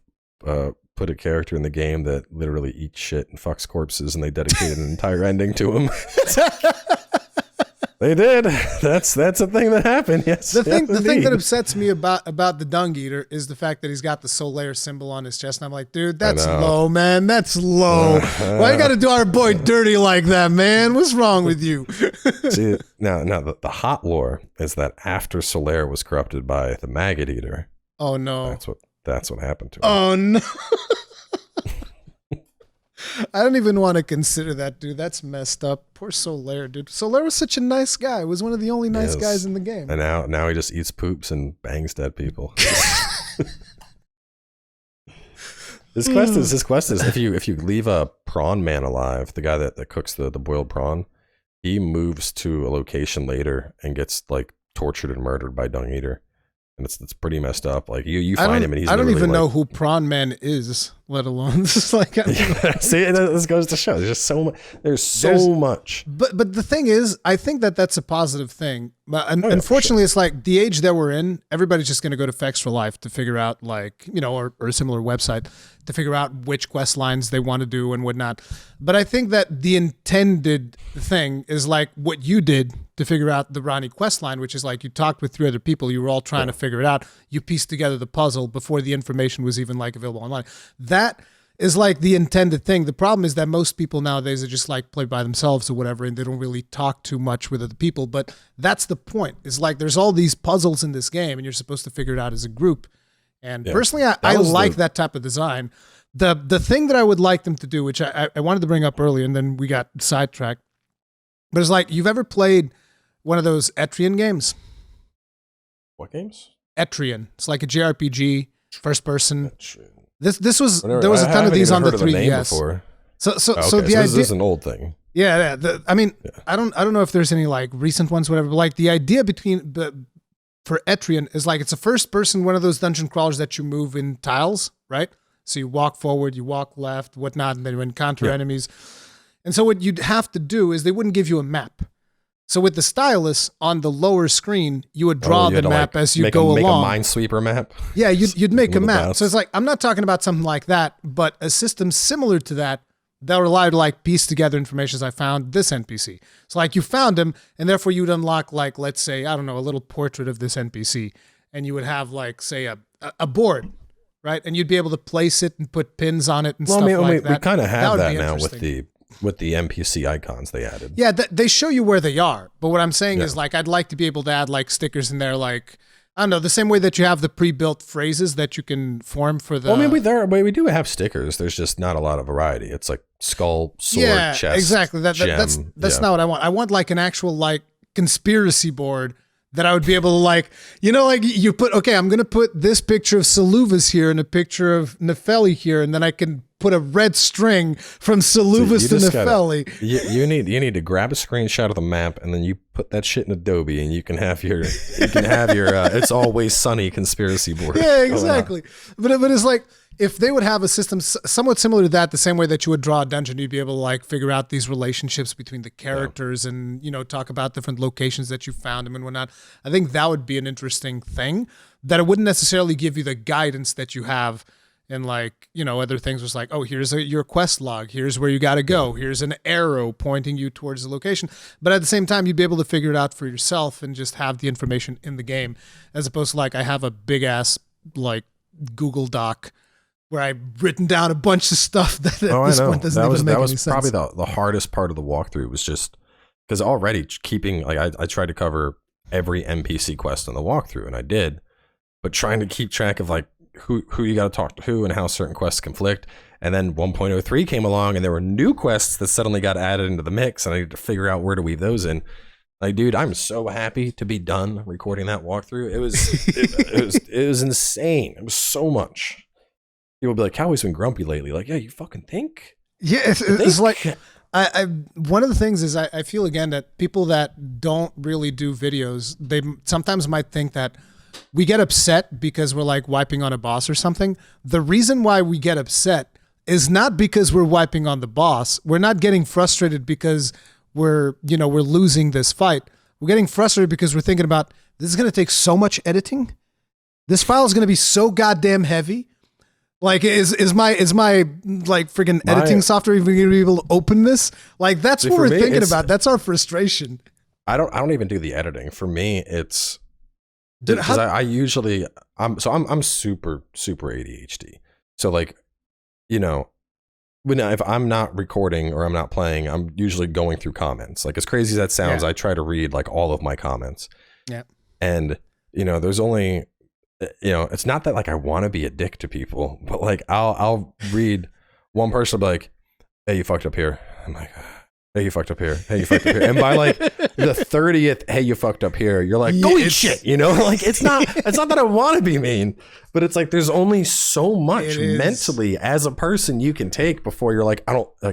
Speaker 2: put a character in the game that literally eats shit and fucks corpses, and they dedicated an entire ending to him. They did. That's a thing that happened. Yes.
Speaker 1: The thing that upsets me about the Dung Eater is the fact that he's got the Solaire symbol on his chest, and I'm like, dude, that's low, man. That's low. Why you got to do our boy dirty like that, man? What's wrong with you?
Speaker 2: See, now the hot lore is that after Solaire was corrupted by the Maggot Eater.
Speaker 1: Oh no.
Speaker 2: That's what happened to him.
Speaker 1: Oh no. I don't even want to consider that, dude. That's messed up. Poor Solaire, dude. Solaire was such a nice guy. He was one of the only nice guys in the game.
Speaker 2: And now he just eats poops and bangs dead people. His quest is if you leave a prawn man alive, the guy that cooks the boiled prawn, he moves to a location later and gets like tortured and murdered by Dung Eater. And it's pretty messed up. Like you find him and he's.
Speaker 1: I don't even know who Prawn Man is, let alone just like.
Speaker 2: See, this goes to show. There's just so much. There's so much.
Speaker 1: But the thing is, I think that's a positive thing. But unfortunately, it's like the age that we're in. Everybody's just going to go to Fex for Life to figure out, like, or a similar website to figure out which quest lines they want to do and whatnot. But I think that the intended thing is like what you did to figure out the Ronnie quest line, which is like you talked with 3 other people, you were all trying to figure it out. You pieced together the puzzle before the information was even like available online. That is like the intended thing. The problem is that most people nowadays are just like play by themselves or whatever, and they don't really talk too much with other people. But that's the point. It's like there's all these puzzles in this game, and you're supposed to figure it out as a group. And personally, I like that type of design. The thing that I would like them to do, which I wanted to bring up earlier, and then we got sidetracked, but it's like, you've ever played one of those Etrian games?
Speaker 2: What games?
Speaker 1: Etrian. It's like a JRPG, first person.
Speaker 2: Etrian.
Speaker 1: This was there was a ton of these on the 3DS. So the idea,
Speaker 2: this is an old thing.
Speaker 1: Yeah. I don't know if there's any like recent ones, whatever. But like the idea for Etrian is like, it's a first person, one of those dungeon crawlers that you move in tiles, right? So you walk forward, you walk left, whatnot, and then you encounter enemies. And so what you'd have to do is they wouldn't give you a map. So with the stylus on the lower screen, you would draw the map as you go along.
Speaker 2: Make a Minesweeper map?
Speaker 1: Yeah, you'd make a map. So it's like, I'm not talking about something like that, but a system similar to that would allow you to like piece together information as I found this NPC. So like you found him, and therefore you'd unlock like, let's say, I don't know, a little portrait of this NPC, and you would have like, say, a board, right? And you'd be able to place it and put pins on it and stuff like that.
Speaker 2: We kind of have that now with the NPC icons they added.
Speaker 1: Yeah, they show you where they are. But what I'm saying is like, I'd like to be able to add like stickers in there, like, I don't know, the same way that you have the pre-built phrases that you can form for the...
Speaker 2: Well, I mean, we do have stickers. There's just not a lot of variety. It's like skull, sword, chest,
Speaker 1: exactly. That's not what I want. I want like an actual like conspiracy board that I would be able to like, like you put, okay, I'm going to put this picture of Saluvas here and a picture of Nefeli here, and then I can put a red string from Saluvas to Nefeli.
Speaker 2: You need to grab a screenshot of the map, and then you put that shit in Adobe, and you can have your It's Always Sunny conspiracy board.
Speaker 1: Yeah, exactly. But it's like, if they would have a system somewhat similar to that, the same way that you would draw a dungeon, you'd be able to like figure out these relationships between the characters and, talk about different locations that you found them and whatnot. I think that would be an interesting thing, that it wouldn't necessarily give you the guidance that you have in like, other things. Was like, oh, here's your quest log. Here's where you got to go. Here's an arrow pointing you towards the location. But at the same time, you'd be able to figure it out for yourself and just have the information in the game, as opposed to like, I have a big ass like Google Doc where I've written down a bunch of stuff that at this point doesn't even make any sense.
Speaker 2: That was probably the hardest part of the walkthrough, was just because already keeping, like I tried to cover every NPC quest on the walkthrough, and I did, but trying to keep track of like who you got to talk to who and how certain quests conflict. And then 1.03 came along, and there were new quests that suddenly got added into the mix, and I had to figure out where to weave those in. Like, dude, I'm so happy to be done recording that walkthrough. It was insane. It was so much. People would be like, Cowboy's been grumpy lately. Like, yeah, you fucking think?
Speaker 1: Yeah, it's like I one of the things is I feel again that people that don't really do videos, they sometimes might think that we get upset because we're like wiping on a boss or something. The reason why we get upset is not because we're wiping on the boss. We're not getting frustrated because we're losing this fight. We're getting frustrated because we're thinking about, this is going to take so much editing. This file is going to be so goddamn heavy. Like, is my like freaking editing software even going to be able to open this? Like, that's what we're thinking about. That's our frustration.
Speaker 2: I don't even do the editing. For me, it's because I usually I'm super ADHD. So like, if I'm not recording or I'm not playing, I'm usually going through comments. Like, as crazy as that sounds, I try to read like all of my comments.
Speaker 1: Yeah.
Speaker 2: And there's only, it's not that like I want to be a dick to people, but like I'll read one person be like, hey, you fucked up here. I'm like, hey, you fucked up here. Hey, you fucked up here. And by like the 30th, hey, you fucked up here, you're like, go eat shit. Like it's not that I want to be mean, but it's like there's only so much mentally as a person you can take before you're like,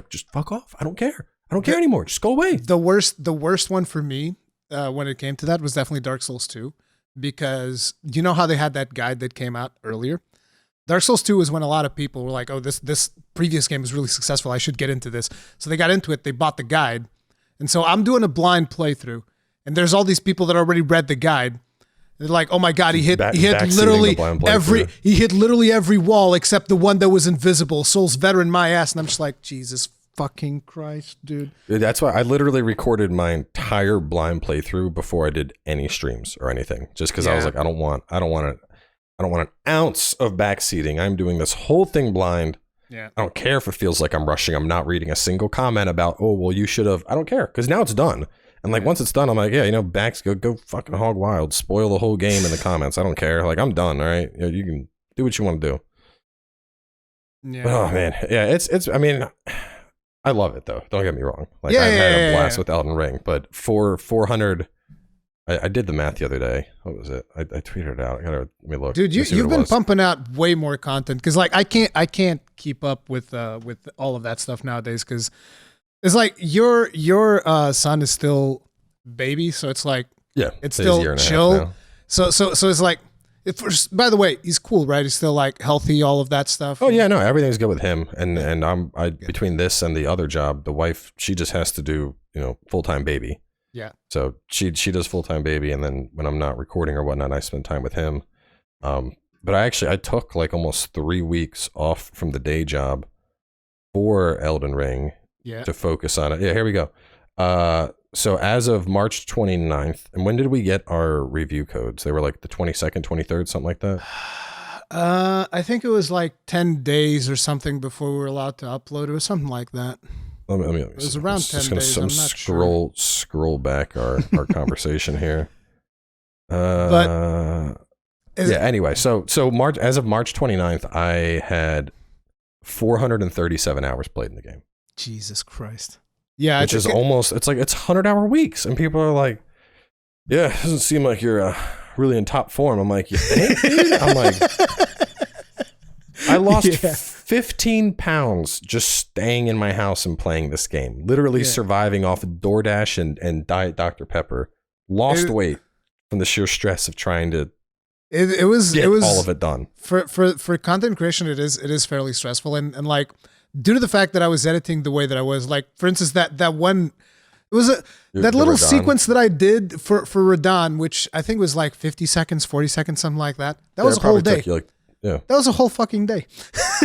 Speaker 2: just fuck off. I don't care. I don't care anymore. Just go away.
Speaker 1: The worst one for me when it came to that was definitely Dark Souls 2, because you know how they had that guide that came out earlier? Dark Souls 2 is when a lot of people were like, oh, this previous game is really successful. I should get into this. So they got into it. They bought the guide. And so I'm doing a blind playthrough. And there's all these people that already read the guide. They're like, oh my God, he hit literally every wall except the one that was invisible. Souls veteran my ass. And I'm just like, Jesus fucking Christ, dude.
Speaker 2: That's why I literally recorded my entire blind playthrough before I did any streams or anything. Just because I was like, I don't want an ounce of backseating. I'm doing this whole thing blind.
Speaker 1: Yeah.
Speaker 2: I don't care if it feels like I'm rushing. I'm not reading a single comment about, oh, well, you should have. I don't care, because now it's done. And like once it's done, I'm like, yeah, backs go fucking hog wild. Spoil the whole game in the comments. I don't care. Like, I'm done. All right, you can do what you want to do.
Speaker 1: Yeah.
Speaker 2: Oh man, yeah. It's. I mean, I love it though. Don't get me wrong. Like, I had a blast with Elden Ring, but for 400. I did the math the other day. What was it? I tweeted it out. Let me look.
Speaker 1: Dude, you've been pumping out way more content, because like I can't keep up with all of that stuff nowadays, because it's like your son is still baby, so it's like it's still chill. So it's like, by the way, he's cool, right? He's still like healthy, all of that stuff.
Speaker 2: Oh yeah, no, everything's good with him. And I between this and the other job, the wife, she just has to do full-time baby.
Speaker 1: Yeah.
Speaker 2: So she does full-time baby, and then when I'm not recording or whatnot, I spend time with him. But I took like almost 3 weeks off from the day job for Elden Ring to focus on it. Yeah, here we go. So as of March 29th, and when did we get our review codes? They were like the 22nd, 23rd, something like that?
Speaker 1: I think it was like 10 days or something before we were allowed to upload. It was something like that.
Speaker 2: Let me
Speaker 1: it was around 10 days. I'm not
Speaker 2: scroll back our conversation here. Anyway, so March, as of March 29th, I had 437 hours played in the game.
Speaker 1: Jesus Christ. Yeah,
Speaker 2: which is almost, it's 100-hour weeks, and people are like, yeah, it doesn't seem like you're really in top form. I'm like, you think, dude? I'm like, I lost 15 pounds just staying in my house and playing this game. Literally surviving off of DoorDash and Diet Dr. Pepper. Lost weight from the sheer stress of trying to get all of it done.
Speaker 1: For content creation, it is fairly stressful, and like, due to the fact that I was editing the way that I was, like, for instance, that one, it was that little sequence that I did for Radon, which I think was like 50 seconds, 40 seconds, something like that. That was a whole day. That was a whole fucking day.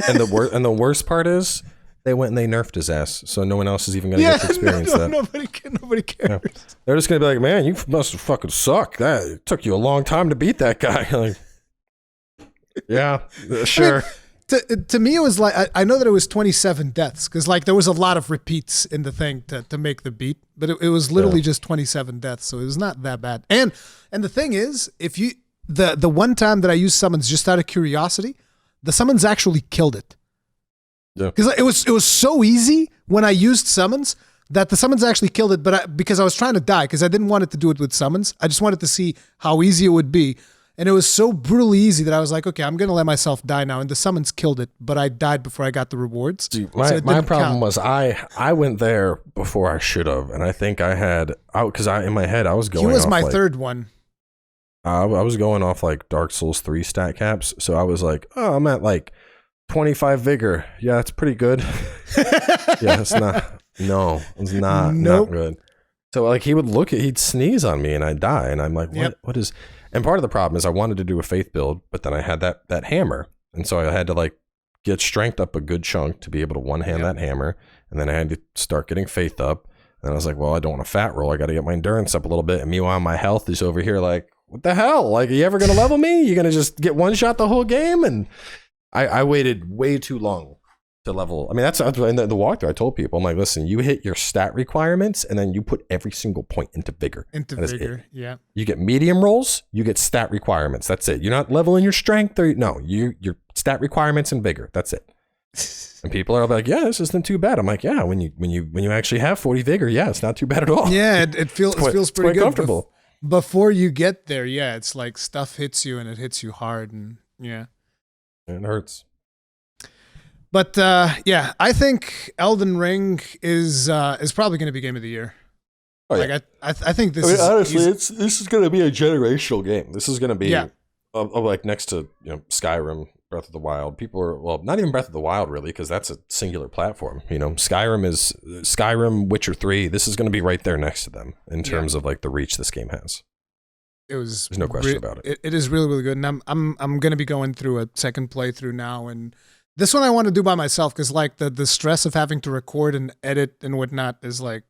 Speaker 2: And the worst part is, they went and they nerfed his ass, so no one else is even going to get to experience that.
Speaker 1: Nobody cares.
Speaker 2: Yeah. They're just going to be like, man, you must have fucking sucked. It took you a long time to beat that guy. Like, yeah, sure.
Speaker 1: I mean, to me, it was like, I know that it was 27 deaths, because like there was a lot of repeats in the thing to make the beat, but it was literally just 27 deaths, so it was not that bad. And the thing is, if you the one time that I used summons just out of curiosity, the summons actually killed it. Because it was so easy when I used summons that the summons actually killed it, but because I was trying to die, because I didn't want it to do it with summons. I just wanted to see how easy it would be. And it was so brutally easy that I was like, okay, I'm going to let myself die now. And the summons killed it, but I died before I got the rewards.
Speaker 2: See, my problem was I went there before I should have. And I think I had, because in my head, I was going
Speaker 1: He was
Speaker 2: off
Speaker 1: my
Speaker 2: like,
Speaker 1: third one.
Speaker 2: I was going off like Dark Souls 3 stat caps. So I was like, oh, I'm at like 25 vigor. Yeah, it's pretty good. Yeah, it's not. No, it's not good. So like he'd sneeze on me and I'd die. And I'm like, what is, and part of the problem is I wanted to do a faith build, but then I had that hammer. And so I had to like get strength up a good chunk to be able to one hand that hammer. And then I had to start getting faith up. And I was like, well, I don't want to fat roll. I got to get my endurance up a little bit. And meanwhile, my health is over here like, what the hell? Like, are you ever going to level me? You're going to just get one shot the whole game? And I waited way too long to level. I mean, that's in the walkthrough. I told people, I'm like, listen, you hit your stat requirements and then you put every single point into vigor.
Speaker 1: Yeah. You
Speaker 2: get medium rolls, you get stat requirements. That's it. You're not leveling your strength or your stat requirements and vigor. That's it. And people are like, yeah, this isn't too bad. I'm like, yeah, when you actually have 40 vigor, yeah, it's not too bad at all.
Speaker 1: Yeah, it feels pretty good.
Speaker 2: Comfortable.
Speaker 1: Before you get there, yeah, it's like stuff hits you and it hits you hard, and yeah.
Speaker 2: It hurts.
Speaker 1: But yeah, I think Elden Ring is probably going to be game of the year.
Speaker 2: Oh, yeah.
Speaker 1: Like I think this is
Speaker 2: honestly, this is going to be a generational game. This is going to be like next to Skyrim, Breath of the Wild. People are not even Breath of the Wild really, because that's a singular platform. Skyrim, Witcher 3. This is going to be right there next to them in terms of like the reach this game has. There's no question about it.
Speaker 1: It is really, really good, and I'm going to be going through a second playthrough now, and this one I want to do by myself because like the stress of having to record and edit and whatnot is like.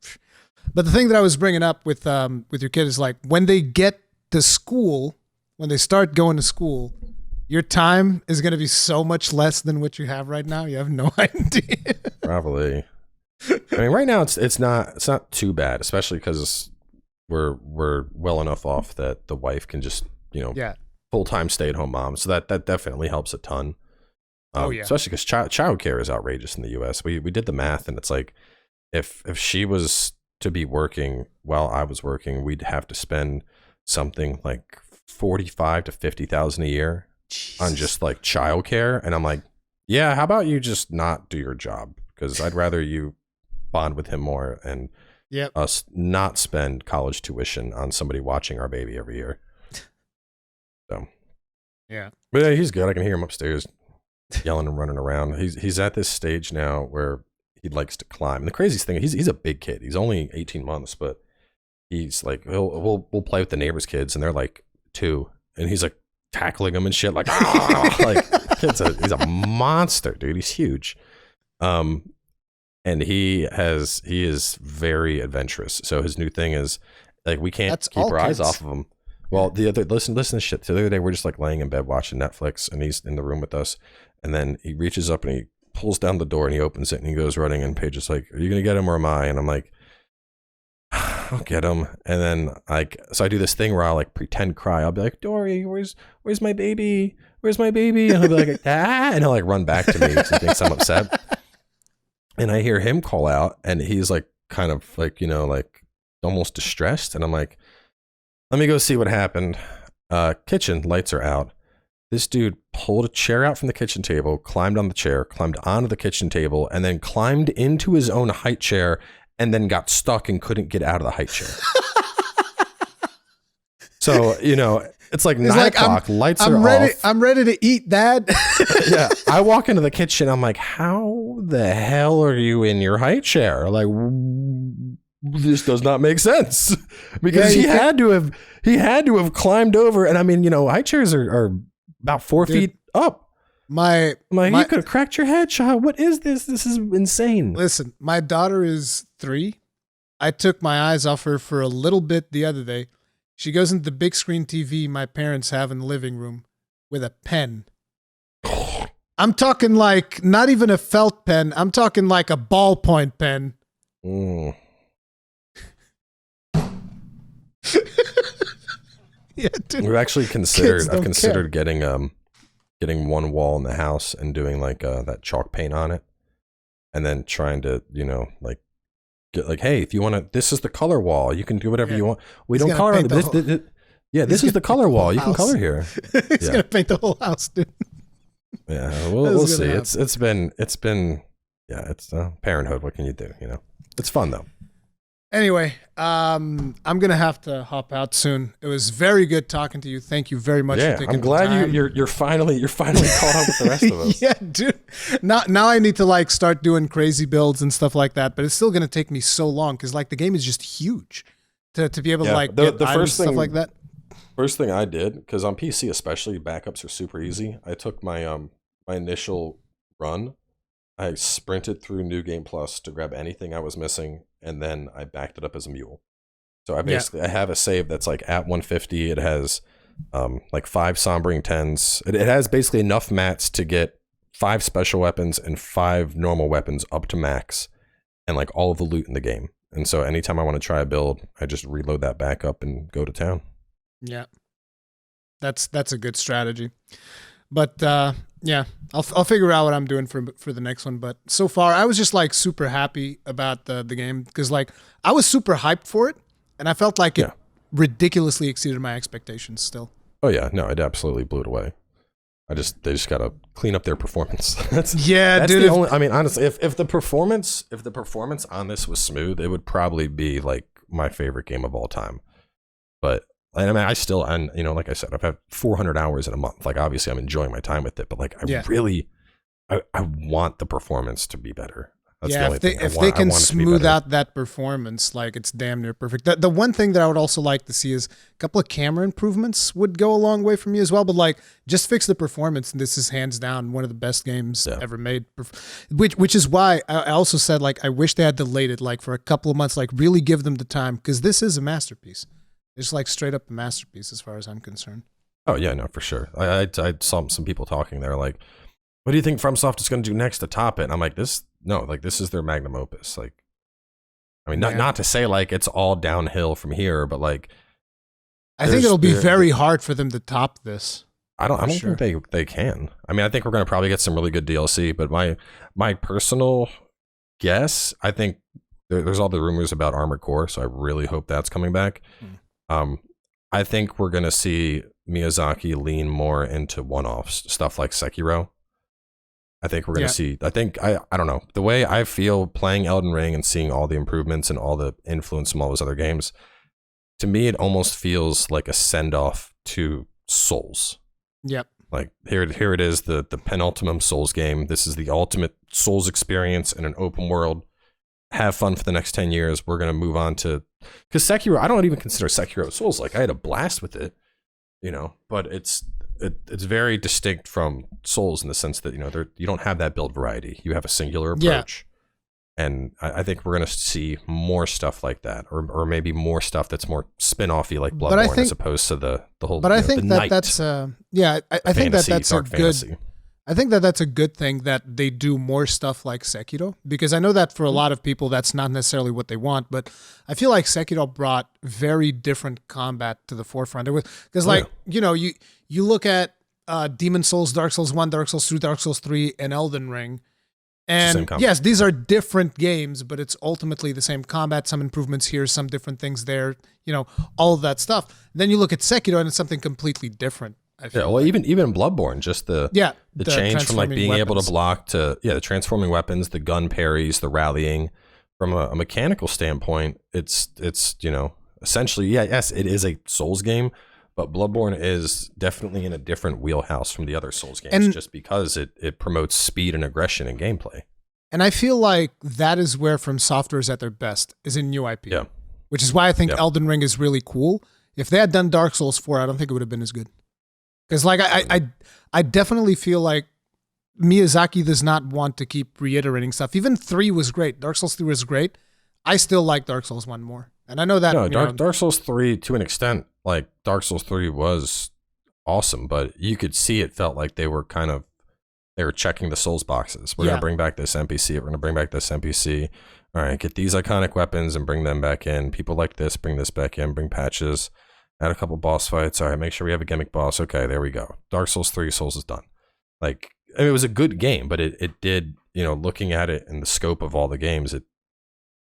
Speaker 1: But the thing that I was bringing up with your kid is like when they get to school, when they start going to school, your time is going to be so much less than what you have right now. You have no idea.
Speaker 2: Probably. I mean, right now it's not too bad, especially because we're well enough off that the wife can just full-time stay-at-home mom, so that definitely helps a ton. Especially because childcare is outrageous in the U.S. We did the math, and it's like if she was to be working while I was working, we'd have to spend something like $45,000 to $50,000 a year on just like childcare, and I'm like, yeah, how about you just not do your job, because I'd rather you bond with him more and us not spend college tuition on somebody watching our baby every year. So
Speaker 1: yeah,
Speaker 2: but yeah, he's good. I can hear him upstairs yelling and running around. He's at this stage now where he likes to climb. And the craziest thing, he's a big kid. He's only 18 months, but he's like, we'll play with the neighbors' kids, and they're like 2, and he's like tackling them and shit, like like he's a monster, dude. He's huge. And he is very adventurous. So his new thing is like we can't keep our eyes off of him. Well, listen to shit. So the other day we're just like laying in bed watching Netflix, and he's in the room with us, and then he reaches up and he pulls down the door and he opens it and he goes running, and Paige is like, "Are you gonna get him or am I?" And I'm like, "I'll get him." And then so I do this thing where I'll like pretend cry. I'll be like, "Dory, where's my baby? Where's my baby?" And he'll be like, "Ah," and he'll like run back to me because he thinks I'm upset. And I hear him call out, and he's like kind of like, like almost distressed. And I'm like, let me go see what happened. Kitchen lights are out. This dude pulled a chair out from the kitchen table, climbed on the chair, climbed onto the kitchen table, and then climbed into his own height chair, and then got stuck and couldn't get out of the height chair. So, it's like 9 o'clock, lights are off.
Speaker 1: I'm ready to eat, Dad.
Speaker 2: Yeah, I walk into the kitchen. I'm like, how the hell are you in your high chair? Like, this does not make sense, because he had to have climbed over. And I mean, high chairs are about 4 feet up. You could have cracked your head, child. What is this? This is insane.
Speaker 1: Listen, my daughter is 3. I took my eyes off her for a little bit the other day. She goes into the big screen TV my parents have in the living room with a pen. I'm talking like not even a felt pen. I'm talking like a ballpoint pen.
Speaker 2: Mm.
Speaker 1: Yeah, dude.
Speaker 2: We've actually considered getting one wall in the house and doing like that chalk paint on it. and then trying to, like get like, hey, if you want to, this is the color wall. You can do whatever you want. We don't color on this. This is the color wall. You can color here.
Speaker 1: He's gonna paint the whole house, dude.
Speaker 2: Yeah, we'll see. It's been it's parenthood. What can you do? It's fun though.
Speaker 1: Anyway, I'm gonna have to hop out soon. It was very good talking to you. Thank you very much.
Speaker 2: Yeah,
Speaker 1: for taking
Speaker 2: I'm glad
Speaker 1: the time.
Speaker 2: you're finally caught up with the rest of us.
Speaker 1: Yeah, dude. Now I need to like start doing crazy builds and stuff like that. But it's still gonna take me so long because like the game is just huge to be able to like get items, stuff like that.
Speaker 2: First thing I did, because on PC especially, backups are super easy. I took my my initial run, I sprinted through New Game Plus to grab anything I was missing, and then I backed it up as a mule. So I have a save that's like at 150. It has like 5 Sombering 10s. It has basically enough mats to get 5 special weapons and 5 normal weapons up to max, and like all of the loot in the game. And so anytime I want to try a build, I just reload that back up and go to town.
Speaker 1: Yeah, that's a good strategy. But yeah, I'll figure out what I'm doing for the next one. But so far, I was just like super happy about the game because like I was super hyped for it, and I felt like it ridiculously exceeded my expectations. Still. Oh
Speaker 2: yeah, no, it absolutely blew it away. They just gotta clean up their performance. That's
Speaker 1: dude.
Speaker 2: The only, I mean, honestly, if the performance on this was smooth, it would probably be like my favorite game of all time. But I mean, like I said, I've had 400 hours in a month. Like, obviously, I'm enjoying my time with it, but like, I want the performance to be better. That's the only thing. If they can smooth out
Speaker 1: that performance, like it's damn near perfect. The one thing that I would also like to see is a couple of camera improvements would go a long way for me as well. But like, just fix the performance, and this is hands down one of the best games ever made. Which is why I also said like I wish they had delayed it like for a couple of months, like really give them the time because this is a masterpiece. It's like straight up a masterpiece as far as I'm concerned.
Speaker 2: Oh yeah, no, for sure. I saw some people talking there like, what do you think FromSoft is going to do next to top it? And I'm like, this is their magnum opus. Like, I mean, not to say like it's all downhill from here, but like,
Speaker 1: I think it'll be very hard for them to top this.
Speaker 2: I don't think they can. I mean, I think we're going to probably get some really good DLC, but my personal guess, I think there's all the rumors about Armored Core, so I really hope that's coming back. I think we're going to see Miyazaki lean more into one-offs, stuff like Sekiro. I think we're going to see, I don't know, the way I feel playing Elden Ring and seeing all the improvements and all the influence from all those other games, to me, it almost feels like a send-off to Souls.
Speaker 1: Yep.
Speaker 2: Like, here it is, the penultimate Souls game. This is the ultimate Souls experience in an open world. Have fun for the next 10 years. We're going to move on to, because Sekiro, I don't even consider Sekiro Souls. Like, I had a blast with it, but it's very distinct from Souls in the sense that, you don't have that build variety. You have a singular approach. Yeah. And I think we're going to see more stuff like that, or maybe more stuff that's more spin-offy like Bloodborne as opposed to the whole,
Speaker 1: but I think that's I think that's a good fantasy. I think that's a good thing that they do more stuff like Sekiro, because I know that for a lot of people that's not necessarily what they want, but I feel like Sekiro brought very different combat to the forefront. It was because you look at Demon Souls, Dark Souls 1, Dark Souls 2, Dark Souls 3, and Elden Ring. And yes, these are different games, but it's ultimately the same combat, some improvements here, some different things there, all of that stuff. Then you look at Sekiro and it's something completely different.
Speaker 2: Even Bloodborne, just the change from like being able to block to the transforming weapons, the gun parries, the rallying. From a mechanical standpoint, it's essentially yes, it is a Souls game, but Bloodborne is definitely in a different wheelhouse from the other Souls games, just because it promotes speed and aggression in gameplay.
Speaker 1: And I feel like that is where From Software is at their best, is in new IP.
Speaker 2: Yeah.
Speaker 1: Which is why I think Elden Ring is really cool. If they had done Dark Souls 4, I don't think it would have been as good. Because like I definitely feel like Miyazaki does not want to keep reiterating stuff. Even 3 was great. Dark Souls 3 was great. I still like Dark Souls 1 more. And I know that
Speaker 2: Dark Souls 3 to an extent, like Dark Souls 3 was awesome, but you could see it felt like they were checking the Souls boxes. We're gonna bring back this NPC, we're gonna bring back this NPC. All right, get these iconic weapons and bring them back in. People like this, bring this back in, bring patches. Add a couple boss fights. All right, make sure we have a gimmick boss. Okay, there we go. Dark Souls 3, Souls is done. Like, I mean, it was a good game, but it did, you know, looking at it in the scope of all the games, it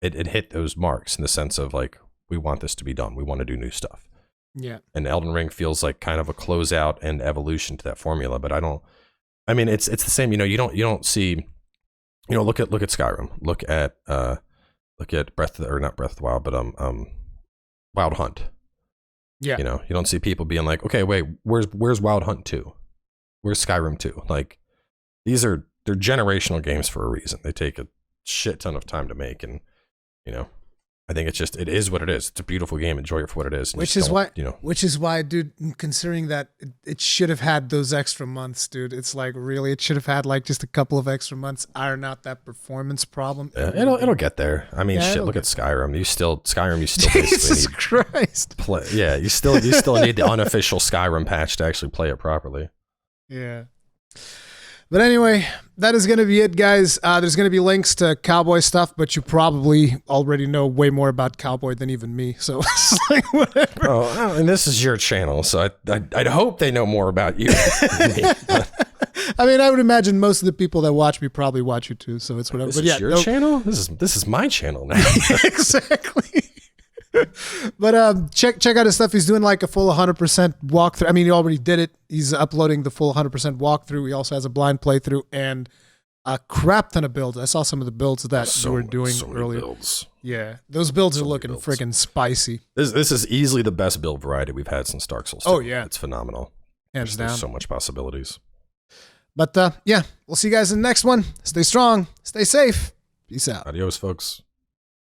Speaker 2: hit those marks in the sense of like, we want this to be done. We want to do new stuff.
Speaker 1: Yeah.
Speaker 2: And Elden Ring feels like kind of a closeout and evolution to that formula, but I mean, it's the same, you know, you don't see, you know, look at Skyrim, look at not Breath of the Wild, but Wild Hunt.
Speaker 1: Yeah.
Speaker 2: You know, you don't see people being like, okay, wait, where's Wild Hunt 2? Where's Skyrim 2? Like, they're generational games for a reason. They take a shit ton of time to make, and, you know, I think it is what it is. It's a beautiful game. Enjoy it for what it is.
Speaker 1: Which is why, dude, considering that it should have had those extra months, dude. It's like, really, it should have had like just a couple of extra months, iron out that performance problem.
Speaker 2: Yeah, it'll get there. I mean, shit, look at Skyrim. You still basically
Speaker 1: Jesus Christ.
Speaker 2: You still need the unofficial Skyrim patch to actually play it properly.
Speaker 1: Yeah. But anyway, that is going to be it, guys. There's going to be links to Cowboy stuff, but you probably already know way more about Cowboy than even me. So it's like, whatever.
Speaker 2: Oh, and this is your channel, so I'd hope they know more about you than me.
Speaker 1: I mean, I would imagine most of the people that watch me probably watch you too, so it's whatever.
Speaker 2: This is your channel? This is my channel now.
Speaker 1: Exactly. But check out his stuff. He's doing like a full 100% walkthrough. I mean, he already did it. He's uploading the full 100% walkthrough. He also has a blind playthrough and a crap ton of builds. I saw some of the builds that you were doing earlier.
Speaker 2: Builds.
Speaker 1: Yeah, those builds are looking freaking spicy.
Speaker 2: This is easily the best build variety we've had since Dark Souls 2.
Speaker 1: Oh yeah,
Speaker 2: it's phenomenal.
Speaker 1: Hands down.
Speaker 2: There's so much possibilities.
Speaker 1: But yeah, we'll see you guys in the next one. Stay strong. Stay safe. Peace out.
Speaker 2: Adios, folks.